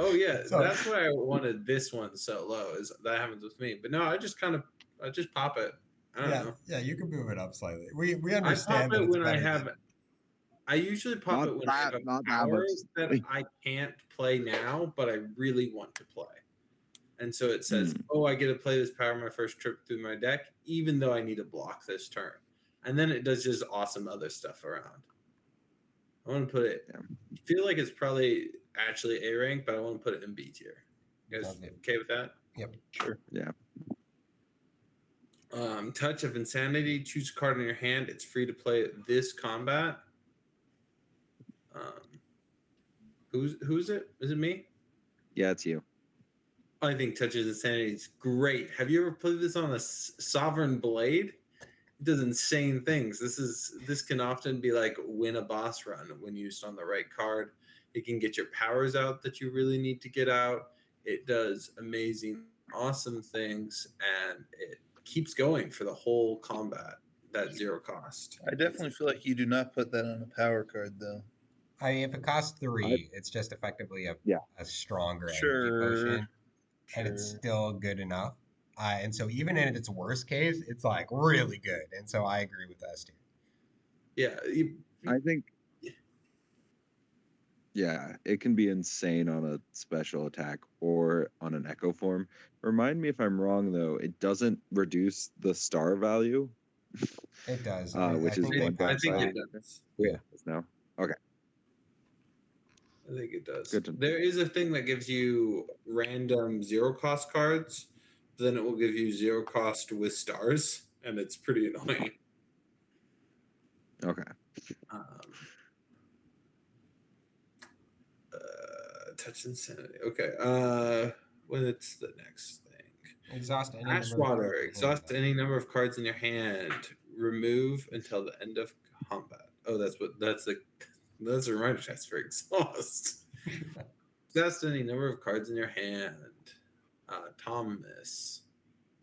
Oh yeah, So- that's why I wanted this one so low. Is that happens with me? But no, I just pop it. I don't know. Yeah, you can move it up slightly. We I understand pop that it it's when I better have. than I usually pop it when I have a not that power much. that I can't play now, but I really want to play. And so it says, Hmm. "Oh, I get to play this power my first trip through my deck, even though I need to block this turn." And then it does just awesome other stuff around. I want to put it. Yeah. I feel like it's probably actually A rank, but I want to put it in B tier. You guys Okay. okay with that? Yep. Sure. Yeah. Touch of Insanity. Choose a card in your hand. It's free to play this combat. Who's it? Is it me? Yeah, it's you. I think Touch of Insanity is great. Have you ever played this on a Sovereign Blade? It does insane things. This can often be like win a boss run when used on the right card. It can get your powers out that you really need to get out. It does amazing, awesome things, and it keeps going for the whole combat. That 0 cost. I definitely feel like you do not put that on a power card, though. I mean, if it costs 3, it's just effectively a stronger energy potion, and it's still good enough. And so even in its worst case, it's like really good. And so I agree with that, Steve. Yeah, I think. Yeah, it can be insane on a special attack or on an echo form. Remind me if I'm wrong though, it doesn't reduce the star value. It does. Which is one I think downside. it does. Yeah. No. Okay. I think it does. Good to know. There is a thing that gives you random 0 cost cards. Then it will give you 0 cost with stars, and it's pretty annoying. Okay. Touch Insanity. Okay. When it's the next thing. Exhaust any Ash number of water. cards in your Exhaust hand. any number of cards in your hand. Remove until the end of combat. Oh, that's a reminder test for exhaust. Exhaust any number of cards in your hand. Thomas.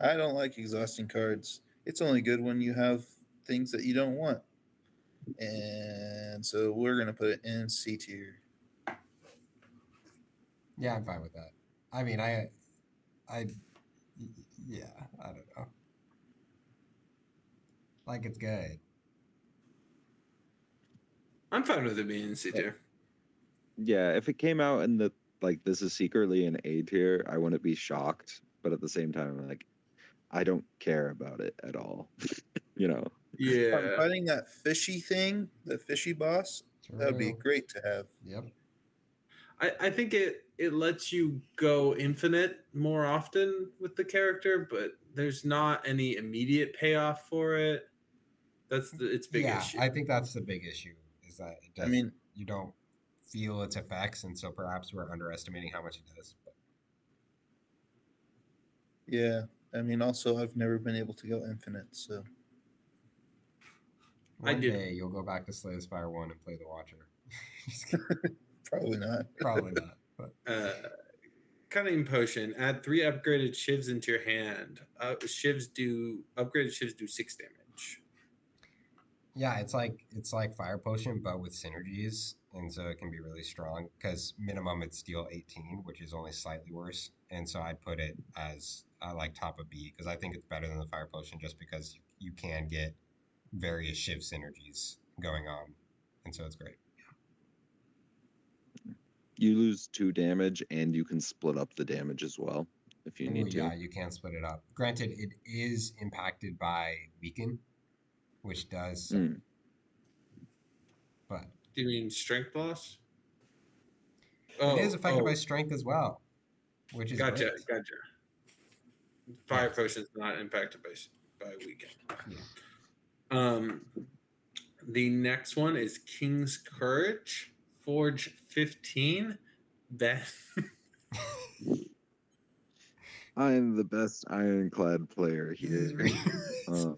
I don't like exhausting cards. It's only good when you have things that you don't want. And so we're going to put it in C tier. Yeah, I'm fine with that. I mean, yeah, I don't know. Like, it's good. I'm fine with it being in C tier. Yeah, if it came out in the like this is secretly an A tier, I wouldn't be shocked. But at the same time, like I don't care about it at all. You know. If I'm Yeah. fighting that fishy thing, the fishy boss, that would be True. great to have. Yep. I think it lets you go infinite more often with the character, but there's not any immediate payoff for it. That's its big Yeah, issue. I think that's the big issue is that it I does. mean, You don't feel its effects, and so perhaps we're underestimating how much it does. But yeah. I mean, also, I've never been able to go infinite, so I one do. day you'll go back to Slay the Spire 1 and play the Watcher. probably not. Probably not. But Cutting potion. Add 3 upgraded shivs into your hand. Upgraded shivs do 6 damage. yeah, it's like Fire Potion, but with synergies, and so it can be really strong. Because minimum it's deal 18, which is only slightly worse, and so I'd put it as like top of B because I think it's better than the Fire Potion just because you can get various shiv synergies going on, and so it's great. You lose 2 damage, and you can split up the damage as well if you Ooh, need to. yeah, you can split it up. Granted, it is impacted by weaken, which does suck. Mm. But Do you mean strength loss? it is affected by strength as well, which is Gotcha. great. Gotcha. Fire Yeah. potion's not impacted by weekend. Yeah. The next one is King's Courage, Forge 15. Ben. I am the best ironclad player This is here. really-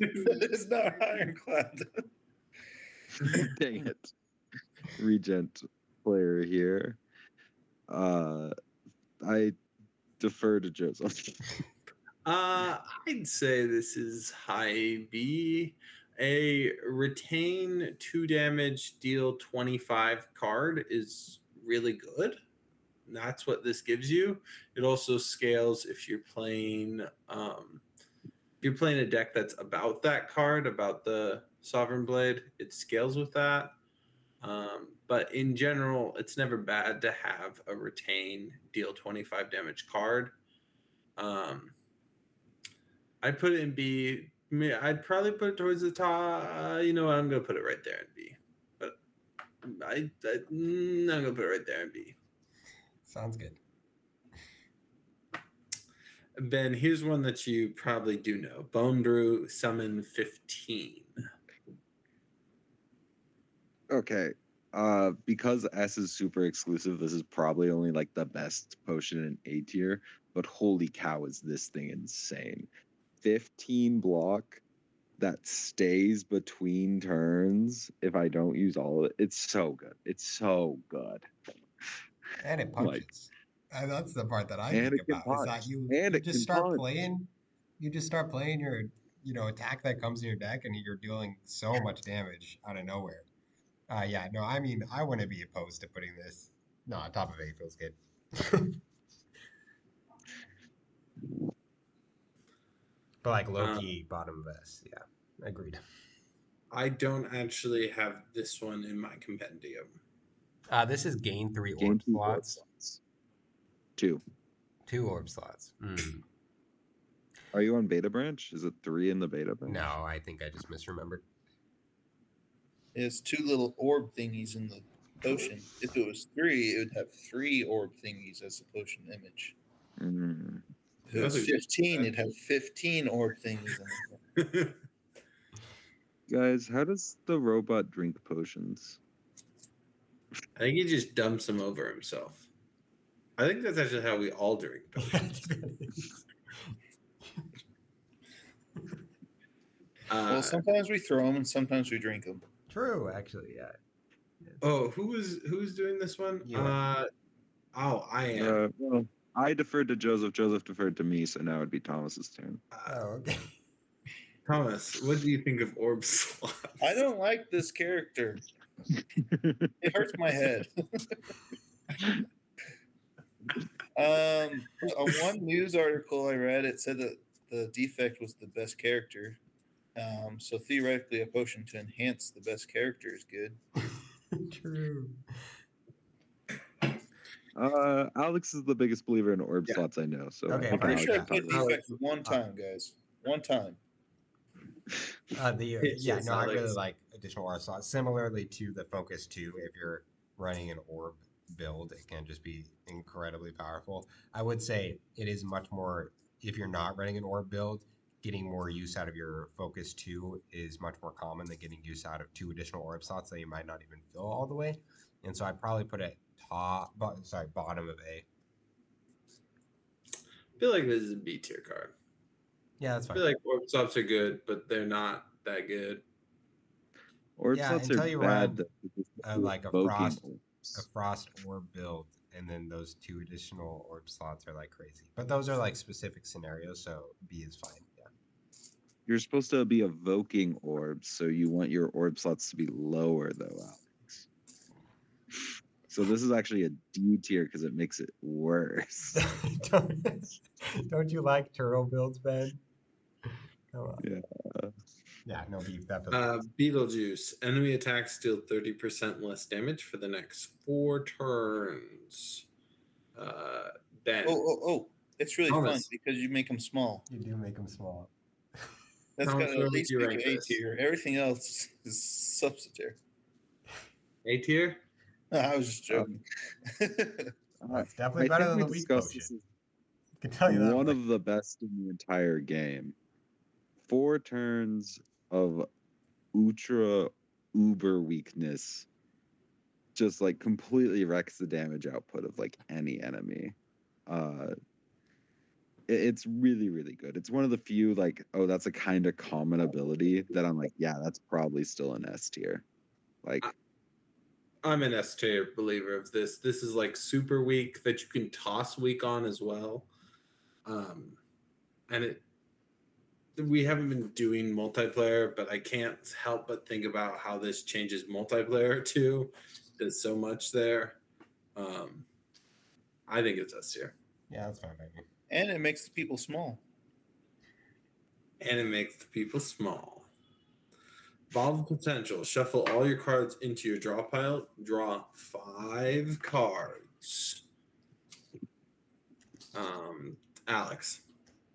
It's not ironclad. Dang it. Regent player here. I defer to Joseph. I'd say this is high B. A retain 2 damage, deal 25 card is really good. That's what this gives you. It also scales if you're playing a deck that's about that card, about the Sovereign Blade. It scales with that. But in general, it's never bad to have a retain deal 25 damage card. I'd put it in B. I'd probably put it towards the top. You know what? I'm going to put it right there in B. But I'm going to put it right there in B. Sounds good. Ben, here's one that you probably do know. Bone Brew Summon 15. Okay. Because S is super exclusive, this is probably only like the best potion in A tier, but holy cow, is this thing insane. 15 block that stays between turns if I don't use all of it. It's so good. It's so good. And it punches. And that's the part that I And think it can about is that punch. you And it just can start punch. playing. You just start playing your attack that comes in your deck, and you're dealing so much damage out of nowhere. Yeah, no, I mean I wouldn't be opposed to putting this. No, top of A feels good. But like low key bottom of S, yeah, agreed. I don't actually have this one in my compendium. This is gain 3 Gain orb 2 orb slots. slots. 2. 2 orb slots. Are you on beta branch? Is it 3 in the beta branch? No, I think I just misremembered. It's 2 little orb thingies in the potion. If it was 3, it would have 3 orb thingies as the potion image. Mm. If it was 15, it'd have 15 orb thingies in it. Guys, how does the robot drink potions? I think he just dumps them over himself. I think that's actually how we all drink potions. Well, sometimes we throw them and sometimes we drink them. True, actually, yeah. Oh, who's doing this one? You are. I am. Well, I deferred to Joseph. Joseph deferred to me, so now it'd be Thomas's turn. Oh, okay. Thomas, what do you think of Orb Slots? I don't like this character. It hurts my head. On one news article I read, it said that the defect was the best character. So theoretically, a potion to enhance the best character is good. True. Alex is the biggest believer in orb Yeah. slots I know, so Okay, I think fine. Alex Pretty sure I can talk played the about effect one time, guys. One time. Yeah, no, I really Alex. like additional R slots. Similarly to the Focus 2, if you're running an orb build, it can just be incredibly powerful. I would say it is much more, if you're not running an orb build, getting more use out of your Focus 2 is much more common than getting use out of 2 additional orb slots that you might not even fill all the way. And so I'd probably put it bottom of A. I feel like this is a B tier card. Yeah, that's I fine. feel like orb stops are good, but they're not that good. Orb Yeah, slots are until you bad. run though, because like a evoking frost orb build, and then those 2 additional orb slots are like crazy. But those are like specific scenarios, so B is fine. Yeah. You're supposed to be evoking orbs, so you want your orb slots to be lower, though, Alex. So this is actually a D tier because it makes it worse. Don't you like turtle builds, Ben? Come on. Yeah. Yeah, no beef. That feels Beetlejuice. Enemy attacks deal 30% less damage for the next 4 turns. Ben. Oh! It's really fun Thomas. because you make them small. You do make them small. That's Thomas, got to where at would least you make rank it A this? tier. Everything else is substitute. A tier? I was just joking. Well, it's definitely I better think than we the weak discussed potion. this as I can tell you that one much. of the best in the entire game. 4 turns of ultra uber weakness just like completely wrecks the damage output of like any enemy. It's really, really good. It's one of the few like, oh, that's a kind of common ability that I'm like, yeah, that's probably still an S tier. Like, I'm an S tier believer of this. This is like super weak that you can toss weak on as well. And we haven't been doing multiplayer, but I can't help but think about how this changes multiplayer too. There's so much there. I think it's S tier. Yeah, that's fine, baby. And it makes the people small. And it makes the people small. Vault of Potential. Shuffle all your cards into your draw pile. Draw 5 cards. Alex.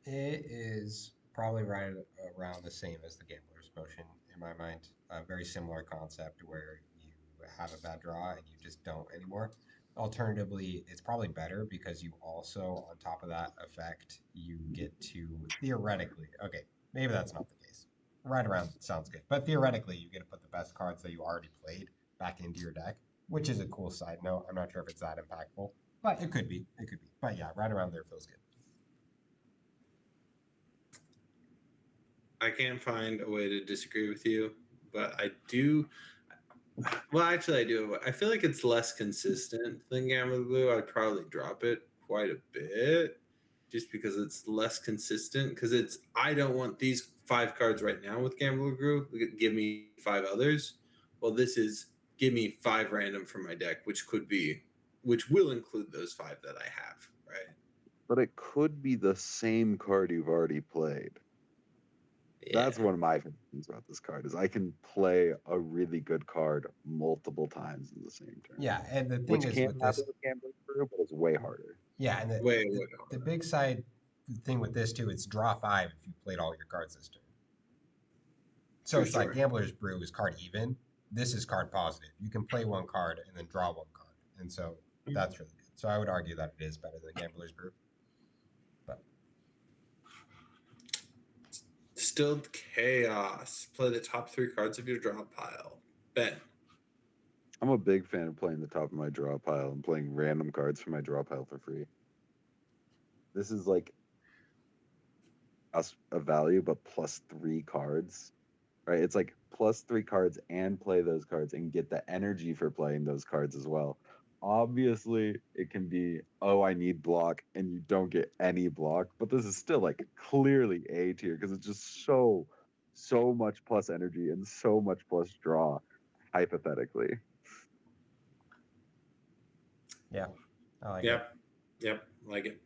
It is probably right around the same as the Gambler's Potion in my mind. A very similar concept where you have a bad draw and you just don't anymore. Alternatively, it's probably better because you also, on top of that effect, you get to theoretically, okay, maybe that's not the case. Right around sounds good. But theoretically, you get to put the best cards that you already played back into your deck, which is a cool side note. I'm not sure if it's that impactful, but it could be. It could be. But yeah, right around there feels good. I can't find a way to disagree with you, but I do. Well, actually, I do. I feel like it's less consistent than Gambler Blue. I'd probably drop it quite a bit just because it's less consistent. Because it's, I don't want these 5 cards right now with Gambler Blue. Give me 5 others. Well, this is give me 5 random from my deck, which will include those 5 that I have, right? but it could be the same card you've already played. Yeah. That's one of my favorite things about this card is I can play a really good card multiple times in the same turn. Yeah, and the thing Which is can with happen this, with Gambling Brew, but it's way harder. yeah, and Way the big side thing with this too, it's draw 5 if you played all your cards this turn. So For it's like sure. Gambler's Brew is card even. This is card positive. You can play 1 card and then draw 1 card, and so that's really good. So I would argue that it is better than Gambler's Brew. But Stilled Chaos. Play the top 3 cards of your draw pile. Ben. I'm a big fan of playing the top of my draw pile and playing random cards from my draw pile for free. This is like a value, but plus 3 cards, right? It's like plus 3 cards and play those cards and get the energy for playing those cards as well. Obviously, it can be, oh, I need block, and you don't get any block, but this is still like clearly A tier because it's just so much plus energy and so much plus draw, hypothetically. yeah, I like it. Yep. Like it.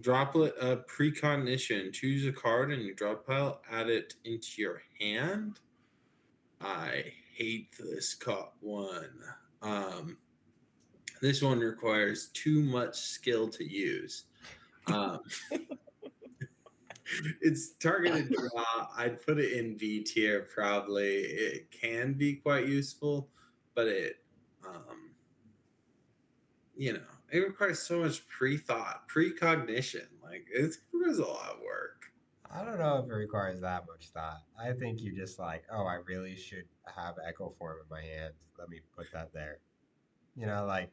Droplet of Precognition. Choose a card in your draw pile, add it into your hand. I hate this one. This one requires too much skill to use. Um, it's targeted draw. I'd put it in B tier probably. It can be quite useful, but um, it requires so much pre-thought, precognition. Like it requires a lot of work. I don't know if it requires that much thought. I think you just like, oh, I really should have Echo Form in my hand. Let me put that there. Like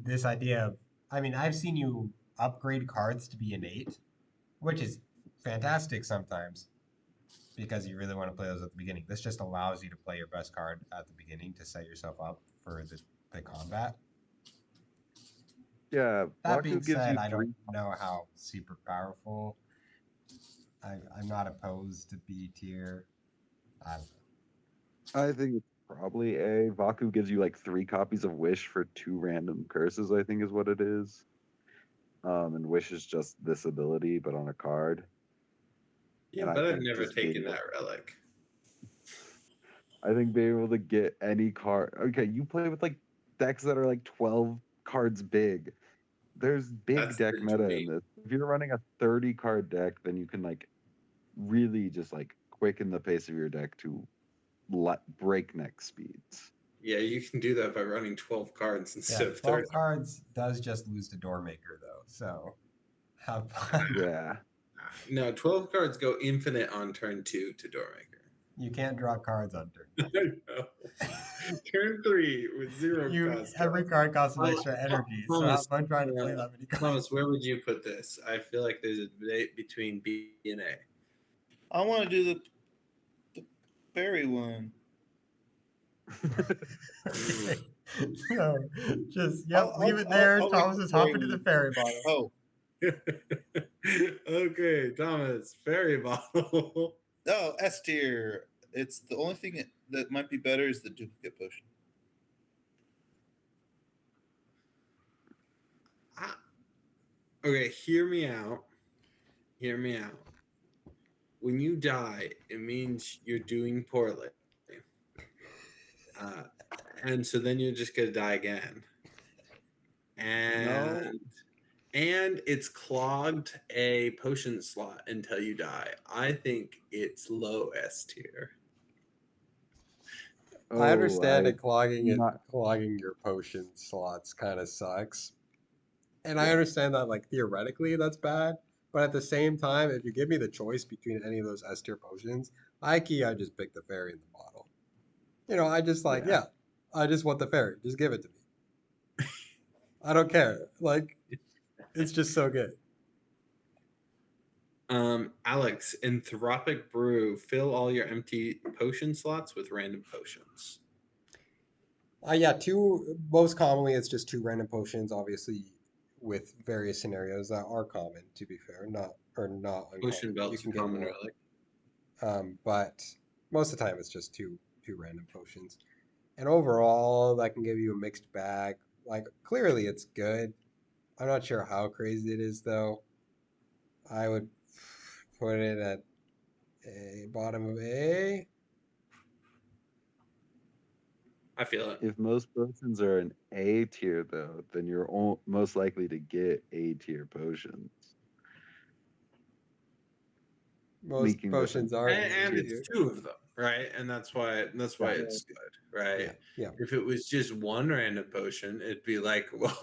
this idea of, I mean, I've seen you upgrade cards to be innate, which is fantastic sometimes because you really want to play those at the beginning. This just allows you to play your best card at the beginning to set yourself up for the combat. Yeah, That being Baku gives said, you I don't 3. know how super powerful. I'm not opposed to B tier. I don't know. I think it's probably A. Vaku gives you like 3 copies of Wish for 2 random curses, I think is what it is. And Wish is just this ability, but on a card. Yeah, And I but I've think never just being taken able, that relic. I think being able to get any card. Okay, you play with like decks that are like 12 cards big. There's big That's deck the meta dream. in this. If you're running a 30 card deck, then you can like really just like quicken the pace of your deck to breakneck speeds. Yeah, you can do that by running 12 cards instead Yeah, of 30. 12 cards does just lose to Doormaker though, so have fun. Yeah. No, 12 cards go infinite on turn 2 to Doormaker. You can't draw cards on turn. I know. Turn 3 with 0 cost. Every card costs an extra energy, so have Thomas, fun trying to play that many cards. Thomas, where would you put this? I feel like there's a debate between B and A. I want to do the fairy one. Okay. So just leave it I'll there. like Thomas the is fairy hopping to the one. fairy bottle. Oh, Okay, Thomas, fairy bottle. no, S tier. It's the only thing that might be better is the duplicate potion. Okay, hear me out. Hear me out. When you die, it means you're doing poorly. Uh, and so then you're just going to die again. No. And it's clogged a potion slot until you die. I think it's low S tier. I understand that clogging not- your potion slots kind of sucks. And I understand that like theoretically that's bad, but at the same time, if you give me the choice between any of those S tier potions, I just pick the fairy in the bottle. I just like, Yeah. I just want the fairy. Just give it to me. I don't care. Like, it's just so good. Alex, Anthropic Brew, fill all your empty potion slots with random potions. Yeah, most commonly it's just 2 random potions, obviously with various scenarios that are common, to be fair, not uncommon. Potion You belts can are get common more. relic. But most of the time it's just two random potions. And overall that can give you a mixed bag. Like clearly it's good. I'm not sure how crazy it is though. I would put it at a bottom of A. I feel it. If most potions are an A tier, though, then you're most likely to get A tier potions. Most Leaking potions are And, A and tier. it's 2 of them, right? And that's why it's good, right? Yeah. If it was just 1 random potion, it'd be like, well,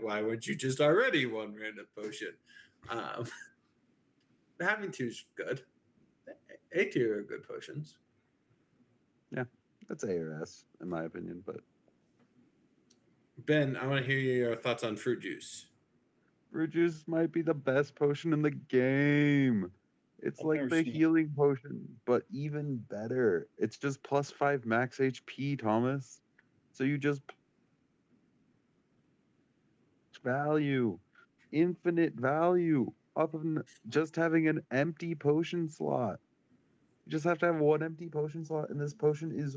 why weren't you just already 1 random potion? Having 2's good. A tier are good potions. Yeah, that's A or S, in my opinion. But Ben, I want to hear your thoughts on fruit juice. fruit juice might be the best potion in the game. It's I've like never the seen it. healing potion, but even better. It's just +5 max HP, Thomas. So you just value, infinite value off of just having an empty potion slot. You just have to have 1 empty potion slot, and this potion is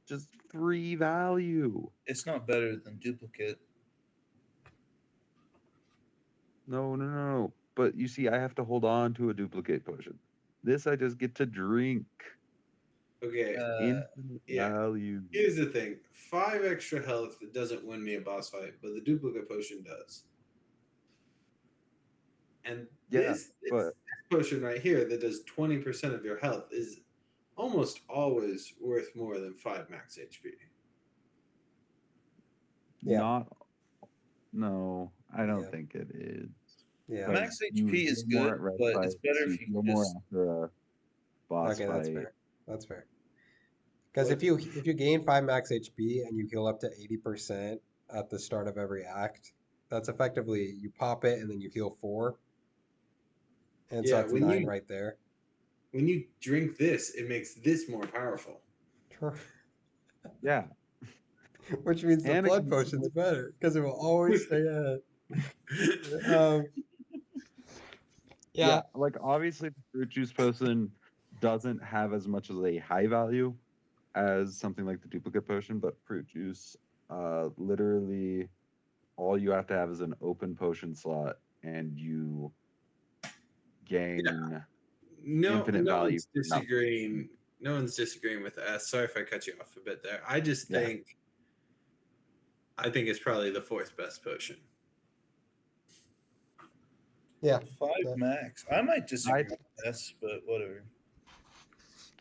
just free value. It's not better than duplicate. No. But you see, I have to hold on to a duplicate potion. This I just get to drink. Okay. Infinite yeah. value. Here's the thing: 5 extra health doesn't win me a boss fight, but the duplicate potion does. And Yeah, this but potion right here that does 20% of your health is almost always worth more than 5 max HP. Yeah. not. No, I don't Yeah. think it is. Yeah. Because Max you HP is heal more good, at red but it's fights, better you if you heal can more just. after a boss Okay, that's fight. fair. That's fair. Because What? if you gain 5 max HP and you heal up to 80% at the start of every act, that's effectively you pop it and then you heal 4. And so Yeah, that's 9 right there. when you drink this, it makes this more powerful. Yeah, Which means the and it blood can, potion's better because it will always stay ahead. Um, yeah, yeah, like obviously the fruit juice potion doesn't have as much as a high value as something like the duplicate potion, but fruit juice, literally all you have to have is an open potion slot and you gain infinite No value one's for nothing. disagreeing. No one's disagreeing with us. Sorry if I cut you off a bit there. I just Yeah. think I think it's probably the 4th best potion. yeah. 5 Yeah. max. I might disagree with this, but whatever.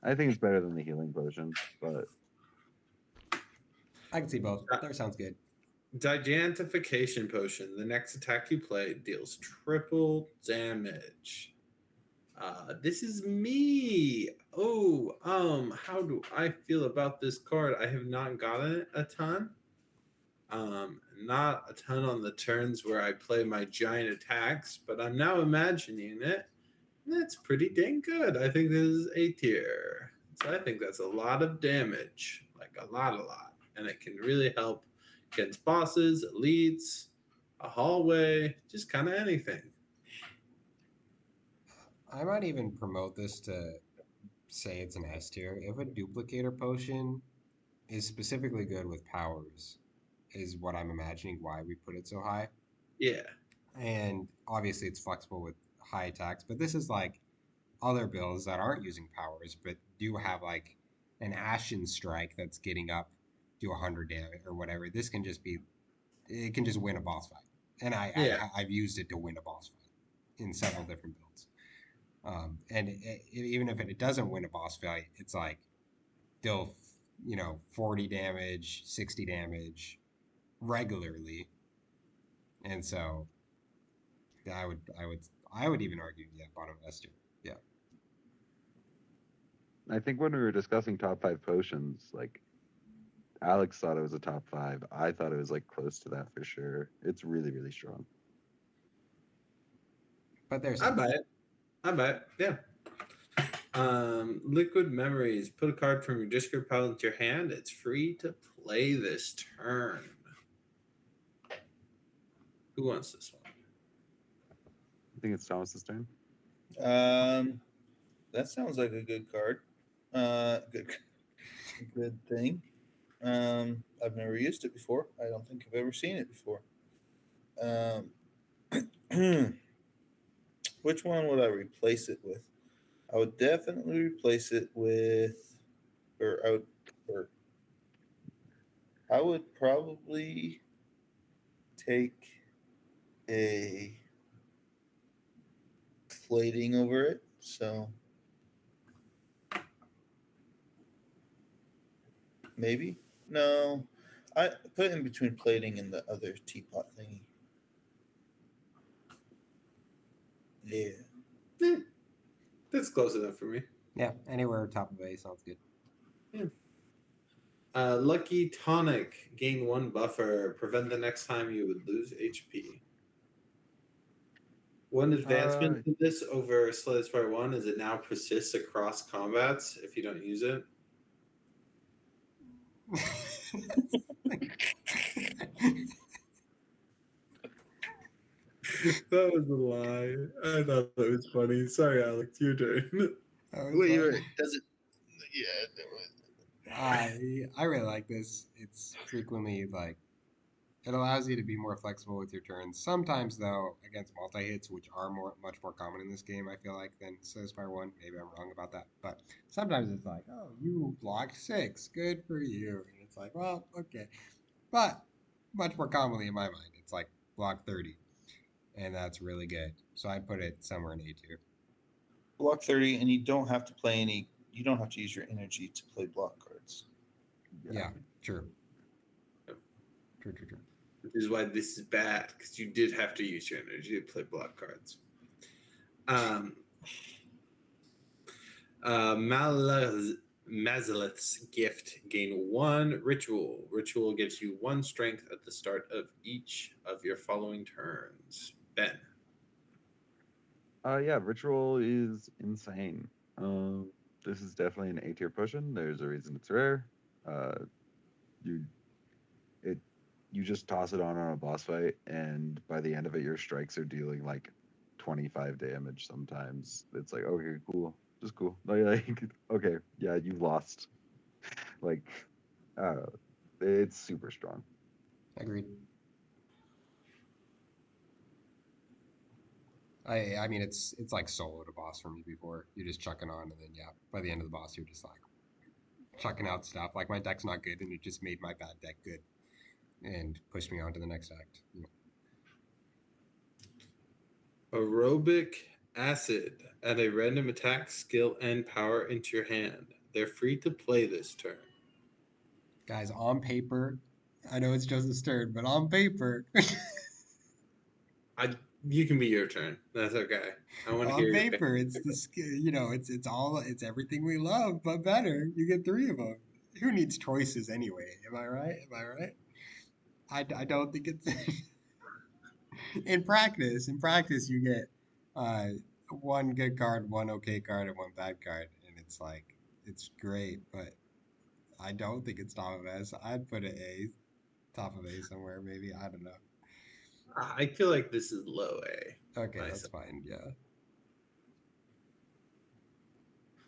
I think it's better than the healing potion, but I can see both. That sounds good. Gigantification potion. The next attack you play deals triple damage. This is me. Oh, how do I feel about this card? I have not gotten it a ton. Not a ton on the turns where I play my giant attacks, but I'm now imagining it. That's pretty dang good. I think this is A tier. So I think that's a lot of damage, like a lot. And it can really help against bosses, elites, a hallway, just kind of anything. I might even promote this to say it's an S tier. If a duplicator potion is specifically good with powers, is what I'm imagining why we put it so high. Yeah. And obviously it's flexible with high attacks, but this is like other builds that aren't using powers but do have like an Ashen Strike that's getting up to 100 damage or whatever. This can just be, it can just win a boss fight. And Yeah. I've used it to win a boss fight in several different builds. And even if it doesn't win a boss fight, it's like deal 40 damage, 60 damage regularly. And so I would even argue, yeah, bottom S tier. Yeah. I think when we were discussing top 5 potions, like Alex thought it was a top 5. I thought it was like close to that for sure. It's really, really strong. But there's I buy it. Yeah. Liquid Memories. Put a card from your discard pile into your hand. It's free to play this turn. Who wants this one? I think it's Thomas's turn. That sounds like a good card. Good thing. I've never used it before. I don't think I've ever seen it before. Which one would I replace it with? I would definitely replace it with, or I would probably take a plating over it. So maybe no, I put it in between plating and the other teapot thingy. Yeah. That's close enough for me. Yeah, anywhere top of A sounds good. Yeah. Lucky Tonic. Gain 1 buffer. Prevent the next time you would lose HP. One advancement to this over Slay Spire 1 is it now persists across combats if you don't use it. That was a lie. I thought that was funny. Sorry, Alex, your turn. Wait, does it? Yeah. I really like this. It's frequently like It allows you to be more flexible with your turns. Sometimes, though, against multi-hits, which are much more common in this game, I feel like, than Spire 1. Maybe I'm wrong about that. But sometimes it's like, oh, you blocked 6. Good for you. And it's like, well, okay. But much more commonly in my mind, it's like block 30. And that's really good. So I put it somewhere in A tier. Block 30, and you don't have to play any. You don't have to use your energy to play block cards. Yeah, true. True. Which is why this is bad, because you did have to use your energy to play block cards. Mazalith's gift. Gain 1 ritual. Ritual gives you 1 strength at the start of each of your following turns. Ben. Yeah, Ritual is insane. This is definitely an A tier potion. There's a reason it's rare. You just toss it on a boss fight, and by the end of it, your strikes are dealing like 25 damage. Sometimes it's like, okay, cool, just cool. Like okay, yeah, you lost. Like, it's super strong. Agreed. I mean, it's like soloed a boss for me before. You're just chucking on, and then yeah, by the end of the boss, you're just like chucking out stuff. Like my deck's not good, and it just made my bad deck good, and pushed me on to the next act. You know. Aerobic acid. Add a random attack, skill, and power into your hand. They're free to play this turn. Guys, on paper, I know it's Joseph Stern, but on paper, You can be your turn. That's okay. I want to hear on your paper, it's the skill. You know, it's everything we love, but better. You get 3 of them. Who needs choices anyway? Am I right? Am I right? I don't think it's in practice. In practice, you get 1 good card, 1 okay card, and 1 bad card, and it's like it's great. But I don't think it's top of S. I'd put it A, top of A somewhere, maybe. I don't know. I feel like this is low A. Okay, that's myself. fine. Yeah,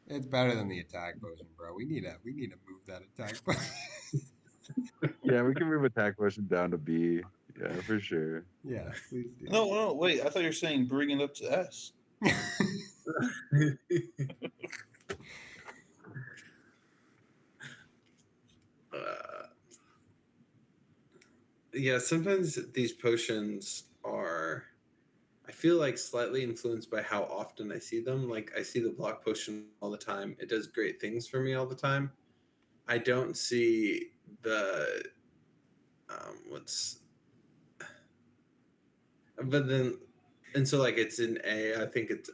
it's better than the attack potion, bro. We need to move that attack potion. Yeah, we can move attack potion down to B. Yeah, for sure. Yeah, please do. No, wait. I thought you were saying bring it up to S. Yeah, sometimes these potions are, I feel like, slightly influenced by how often I see them. Like, I see the block potion all the time. It does great things for me all the time. I don't see the, but then, and so like it's in A.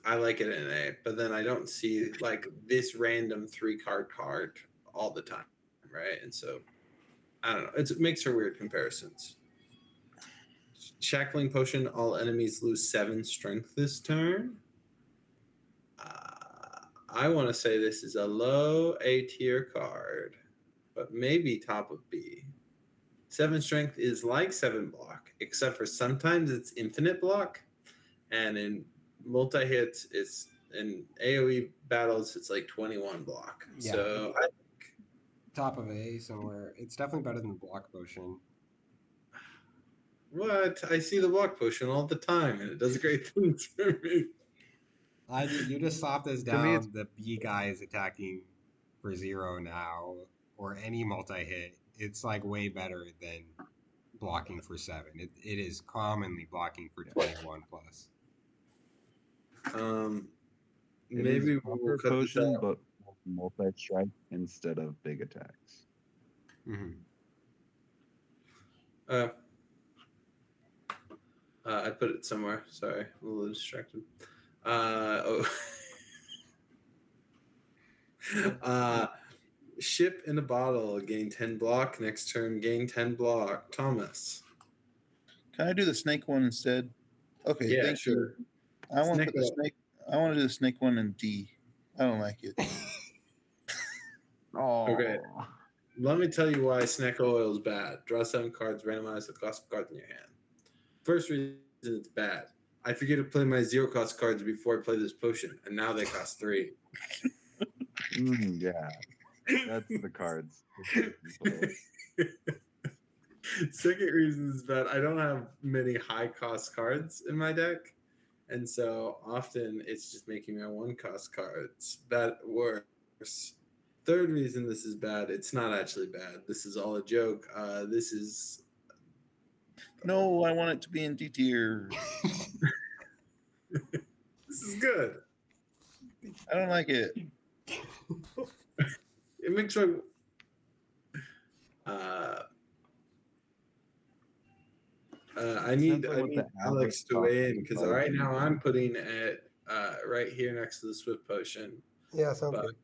I like it in A, but then I don't see like this random 3-card all the time, right? And so I don't know. It makes for weird comparisons. Shackling potion. All enemies lose 7 strength this turn. I want to say this is a low A tier card, but maybe top of B. 7 strength is like 7 block, except for sometimes it's infinite block, and in multi hits, it's in AOE battles, it's like 21 block. Yeah. So Top of A somewhere. It's definitely better than the block potion. I see the block potion all the time, and it does great things for me. You just slap this To me, down. The B guy is attacking for 0 now, or any multi hit. It's like way better than blocking for 7. It is commonly blocking for 21 plus. Maybe it we'll is cut potion, this out. but multi-strike instead of big attacks. Mm-hmm. I put it somewhere. Sorry, I'm a little distracted. Ship in a bottle. Gain 10 block. Next turn, gain 10 block. Thomas. Can I do the snake one instead? Okay, Yeah, thank sure. you. I want to Snake put the one. snake. I want to do the snake one in D. I don't like it. Oh, Okay. Let me tell you why snack oil is bad. Draw 7 cards, randomize the cost of cards in your hand. First reason it's bad. I forget to play my 0 cost cards before I play this potion, and now they cost 3. yeah, that's the cards. Second reason is that I don't have many high cost cards in my deck. And so often it's just making my one cost cards worse. Third reason this is bad, it's not actually bad. This is all a joke. This is No, I want it to be in D tier. this is good. I don't like it. It makes my I need Sounds like what the Alex to average weigh in because cost right is. now I'm putting it right here next to the Swift Potion. Yeah, sounds But good.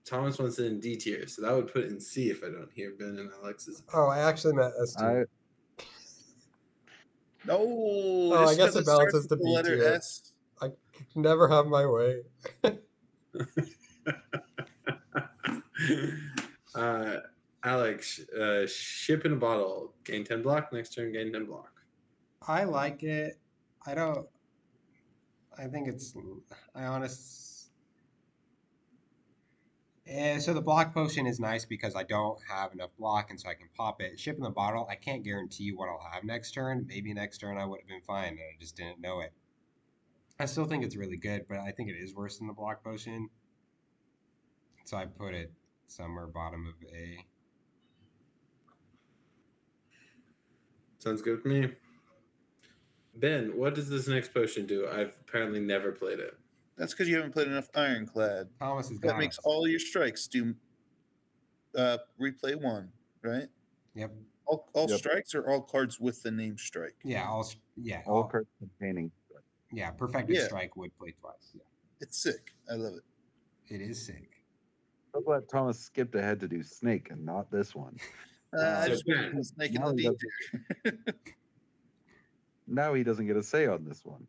Thomas wants it in D tier, so that would put it in C if I don't hear Ben and Alex's. Oh, I actually meant S tier. No, Oh, I just guess because it it starts balances with to the B letter tier. S. I never have my way. Alex, ship in a bottle. Gain 10 block. Next turn, gain 10 block. I like it. I don't. I think it's. I honest. So the block potion is nice because I don't have enough block, and so I can pop it. Ship in the bottle. I can't guarantee what I'll have next turn. Maybe next turn I would have been fine, and I just didn't know it. I still think it's really good, but I think it is worse than the block potion. So I put it somewhere bottom of A. Sounds good with me. Ben, what does this next potion do? I've apparently never played it. That's because you haven't played enough Ironclad. Thomas has That got makes us. all your strikes do replay one, right? Yep. All Yep. strikes or all cards with the name strike? Yeah. All cards containing. Yeah. Perfected Yeah. strike would play twice. Yeah. It's sick. I love it. It is sick. So glad Thomas skipped ahead to do Snake and not this one. I So just went Ben, from the snake in now the he D tier. Now he doesn't get a say on this one.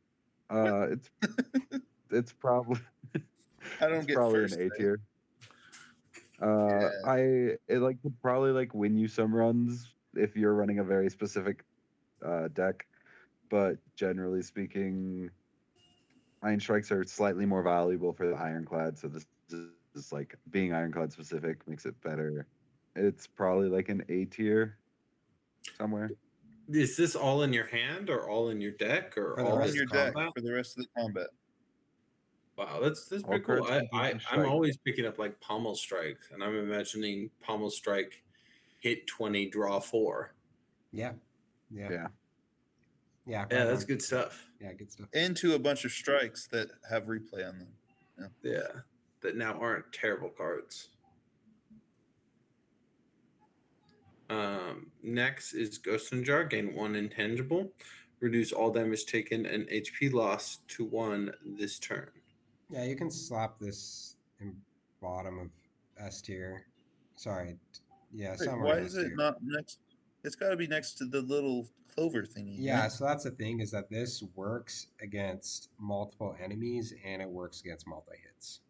It's probably I don't it's get probably first an A say. tier. It like would probably like win you some runs if you're running a very specific deck, but generally speaking, Iron Strikes are slightly more valuable for the Ironclad, so this is like being Ironclad specific makes it better. It's probably like an A tier somewhere. is this all in your hand or all in your deck or For the all rest In in your of deck combat? for the rest of the combat. Wow, that's All pretty cool. cards containing I'm strike. always picking up like Pommel Strike, and I'm imagining Pommel Strike hit 20, draw 4. Yeah. Yeah. Yeah. Yeah. Yeah, that's good stuff. Yeah. Good stuff. Into a bunch of strikes that have replay on them. Yeah, that now aren't terrible cards. Next is Ghost in a Jar. Gain 1 intangible. Reduce all damage taken and HP loss to 1 this turn. Yeah. You can slap this in bottom of S tier. Sorry. Yeah. Wait, Somewhere why in is S it tier. not next? It's got to be next to the little clover thingy. Yeah, Right? so that's the thing is that this works against multiple enemies and it works against multi hits,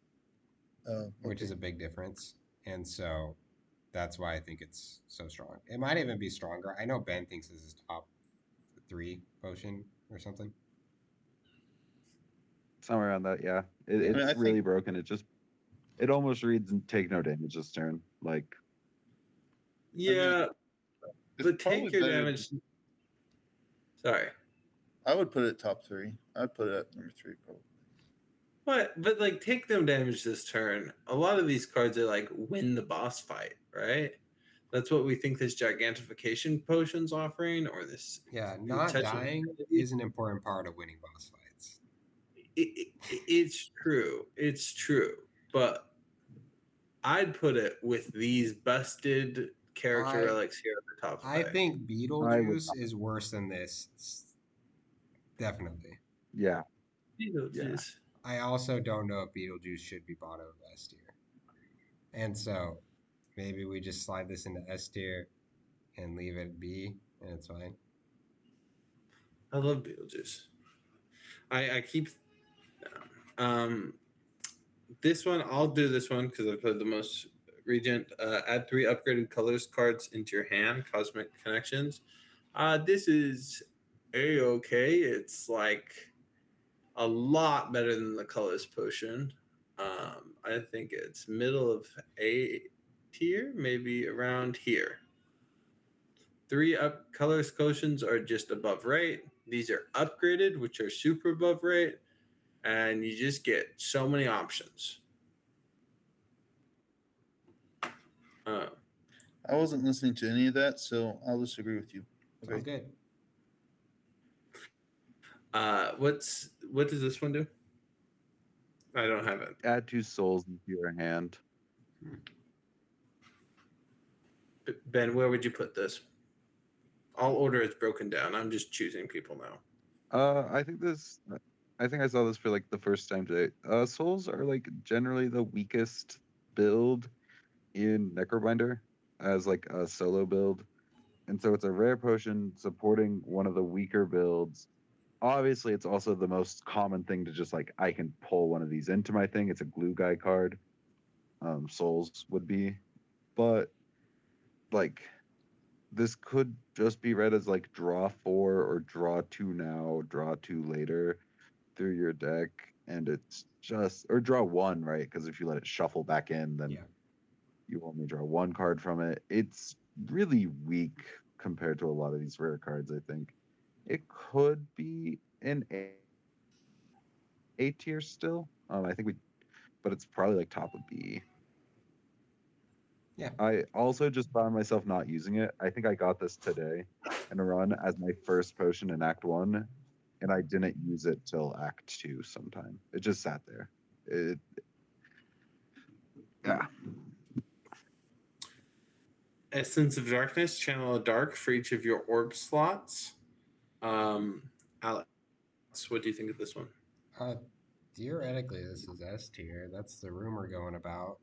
Oh, which is a big difference. And so that's why I think it's so strong. It might even be stronger. I know Ben thinks this is top 3 potion or something. Somewhere around that, yeah. Yeah. It's I really think- broken. It almost reads and take no damage this turn. Like Yeah, It's but probably take your better- damage. Sorry. I would put it top 3. I'd put it at number 3 probably. But like take no damage this turn. A lot of these cards are like win the boss fight, right? That's what we think this gigantification potion's offering, or this. Yeah, not touch dying infinity. is an important part of winning boss fights. It's true. It's true. But I'd put it with these busted character I- relics here at the top. I five. think Beetlejuice is worse than this. Definitely. yeah. Beetlejuice. I also don't know if Beetlejuice should be bottom of S tier. And so maybe we just slide this into S tier and leave it B and it's fine. I love Beetlejuice. I keep this one. I'll do this one because I've played the most. Regent, add 3 upgraded colors cards into your hand. Cosmic Connections. This is A-okay. It's like a lot better than the Colors Potion. I think it's middle of A tier, maybe around here. 3 up colors potions are just above right. These are upgraded, which are super above right. And you just get so many options. I wasn't listening to any of that, so I'll disagree with you. Sounds good. What does this one do? I don't have it. Add 2 souls into your hand. Ben, where would you put this? All order is broken down. I'm just choosing people now. I think I saw this for like the first time today. Souls are like generally the weakest build in Necrobinder as like a solo build. And so it's a rare potion supporting one of the weaker builds. Obviously, it's also the most common thing to just like, I can pull one of these into my thing. It's a glue guy card. Souls would be. But like, this could just be read as like draw 4 or draw 2 now, draw 2 later through your deck. And it's just, or draw 1, right? Because if you let it shuffle back in, then you only draw 1 card from it. It's really weak compared to a lot of these rare cards, I think. It could be an A tier still. But it's probably like top of B. Yeah. I also just found myself not using it. I think I got this today in a run as my first potion in Act 1, and I didn't use it till Act 2 sometime. It just sat there. Yeah. Essence of Darkness, channel a dark for each of your orb slots. Alex, what do you think of this one? Theoretically, this is S tier. That's the rumor going about.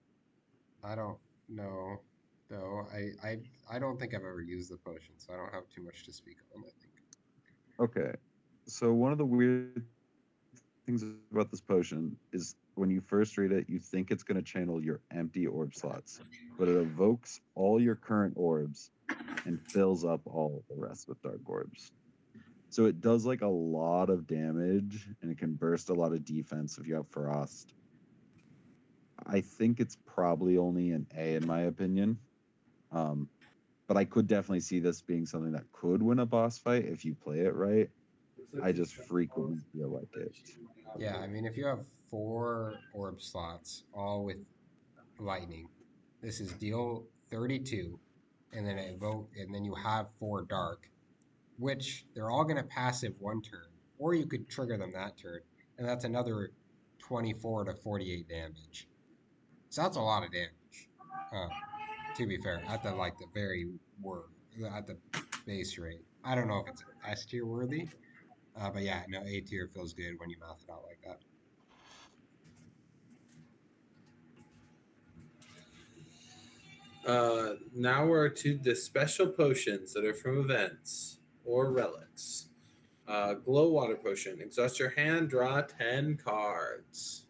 I don't know, though. I don't think I've ever used the potion, so I don't have too much to speak on, I think. Okay. So one of the weird things about this potion is when you first read it, you think it's going to channel your empty orb slots, but it evokes all your current orbs and fills up all the rest with dark orbs. So it does like a lot of damage, and it can burst a lot of defense if you have Frost. I think it's probably only an A in my opinion. But I could definitely see this being something that could win a boss fight if you play it right. I just frequently feel like it. Yeah, I mean, if you have 4 orb slots, all with lightning, this is deal 32, and then and then you have 4 dark, which they're all going to passive 1 turn, or you could trigger them that turn, and that's another 24 to 48 damage. So that's a lot of damage. To be fair, at the at the base rate. I don't know if it's S tier worthy, but yeah, no, A tier feels good when you math it out like that. Now we're to the special potions that are from events or relics. Glow water potion. Exhaust your hand, draw 10 cards.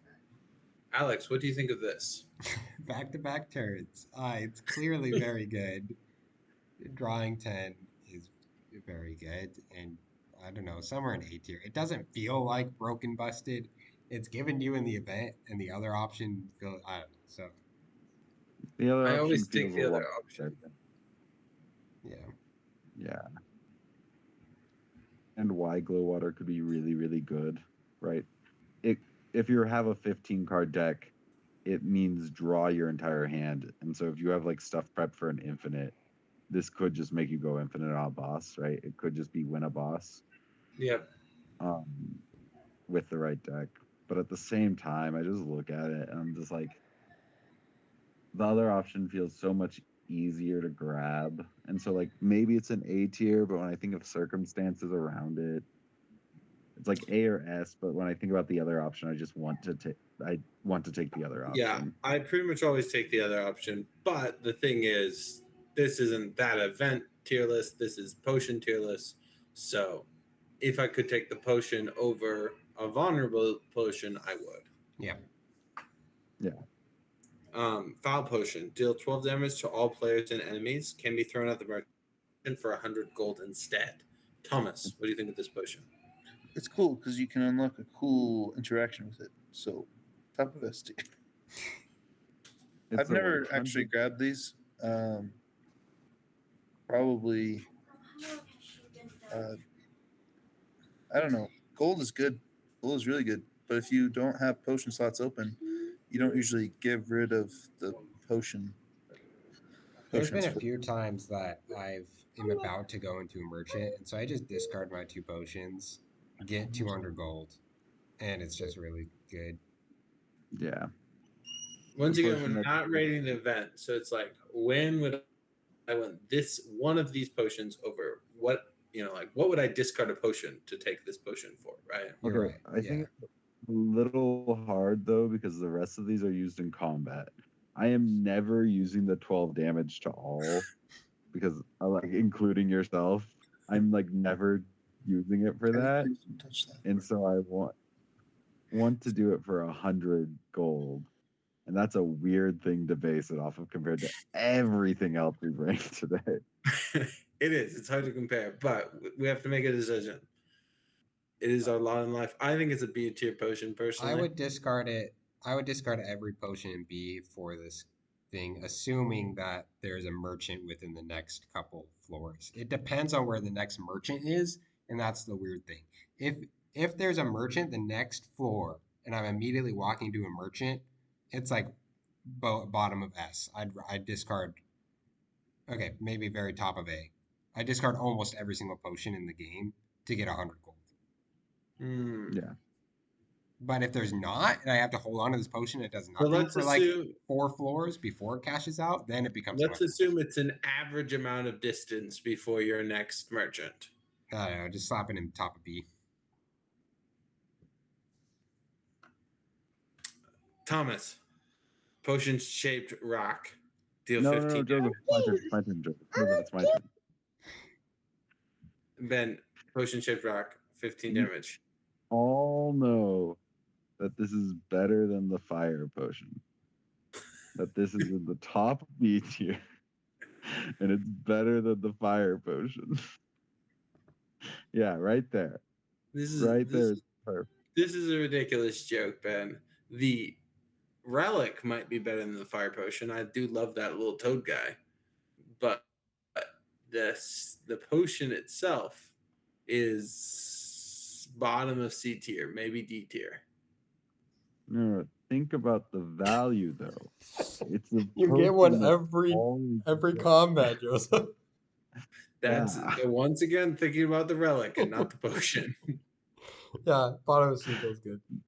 Alex, what do you think of this? Back-to-back turns. It's clearly very good. Drawing 10 is very good, and I don't know, somewhere in A tier. It doesn't feel like broken busted. It's given you in the event, and the other option feel I don't know. So The other I option always take feels the a other lot option. better. yeah. Yeah. And why glow water could be really, really good, right? If you have a 15 card deck, it means draw your entire hand. And so if you have like stuff prepped for an infinite, this could just make you go infinite on a boss, right? It could just be win a boss. Yep. With the right deck. But at the same time, I just look at it and I'm just like, the other option feels so much easier to grab. And so like maybe it's an A tier, but when I think of circumstances around it, it's like A or S, but when I think about the other option, I just want to take the other option. Yeah, I pretty much always take the other option. But the thing is, this isn't that event tier list. This is potion tier list. So if I could take the potion over a vulnerable potion, I would. Yeah. Foul potion. Deal 12 damage to all players and enemies. Can be thrown at the merchant for 100 gold instead. Thomas, what do you think of this potion? It's cool because you can unlock a cool interaction with it. So, top of S tier. I've never actually grabbed these. Probably I don't know. Gold is good. Gold is really good. But if you don't have potion slots open, you don't usually get rid of the potion. There's been Potions a for few times that am about to go into a merchant, and so I just discard my 2 potions, get 200 gold, and it's just really good. Yeah. Once The again, potion we're that- not rating the event, so it's like, when would I want this one of these potions over what? Like, what would I discard a potion to take this potion for? Right. You're Okay, right. I think it's a little hard though because the rest of these are used in combat. I am never using the 12 damage to all because I like including yourself. I'm like never using it for that, Please don't touch that. and so I want to do it for 100 gold, and that's a weird thing to base it off of compared to everything else we bring today. It is. It's hard to compare, but we have to make a decision. It is our lot in life. I think it's a B tier potion personally. I would discard it. I would discard every potion in B for this thing, assuming that there's a merchant within the next couple floors. It depends on where the next merchant is, and that's the weird thing. If there's a merchant the next floor, and I'm immediately walking to a merchant, it's like bottom of S. I'd discard. Okay, maybe very top of A. I discard almost every single potion in the game to get 100 gold. Yeah. But if there's not, and I have to hold on to this potion, it does So nothing let's for like assume 4 floors before it cashes out, then it becomes. let's assume it's an average amount of distance before your next merchant. I don't know, just slapping him top of B. Thomas, potion shaped rock. Deal No, 15. Joseph, it's my turn. It's my turn, Joseph. Joseph, it's my turn. Ben, potion shaped rock, 15 You- damage. All know that this is better than the fire potion. That this is in the top B tier, and it's better than the fire potion. Yeah, right there. This is Right there this, is perfect. this is a ridiculous joke, Ben. The relic might be better than the fire potion. I do love that little toad guy, but the potion itself is bottom of C tier, maybe D tier. No, think about the value though. It's a You get potion one that's every always- combat, Joseph. That's Yeah. once again thinking about the relic and not the potion. Yeah, bottom of C feels good.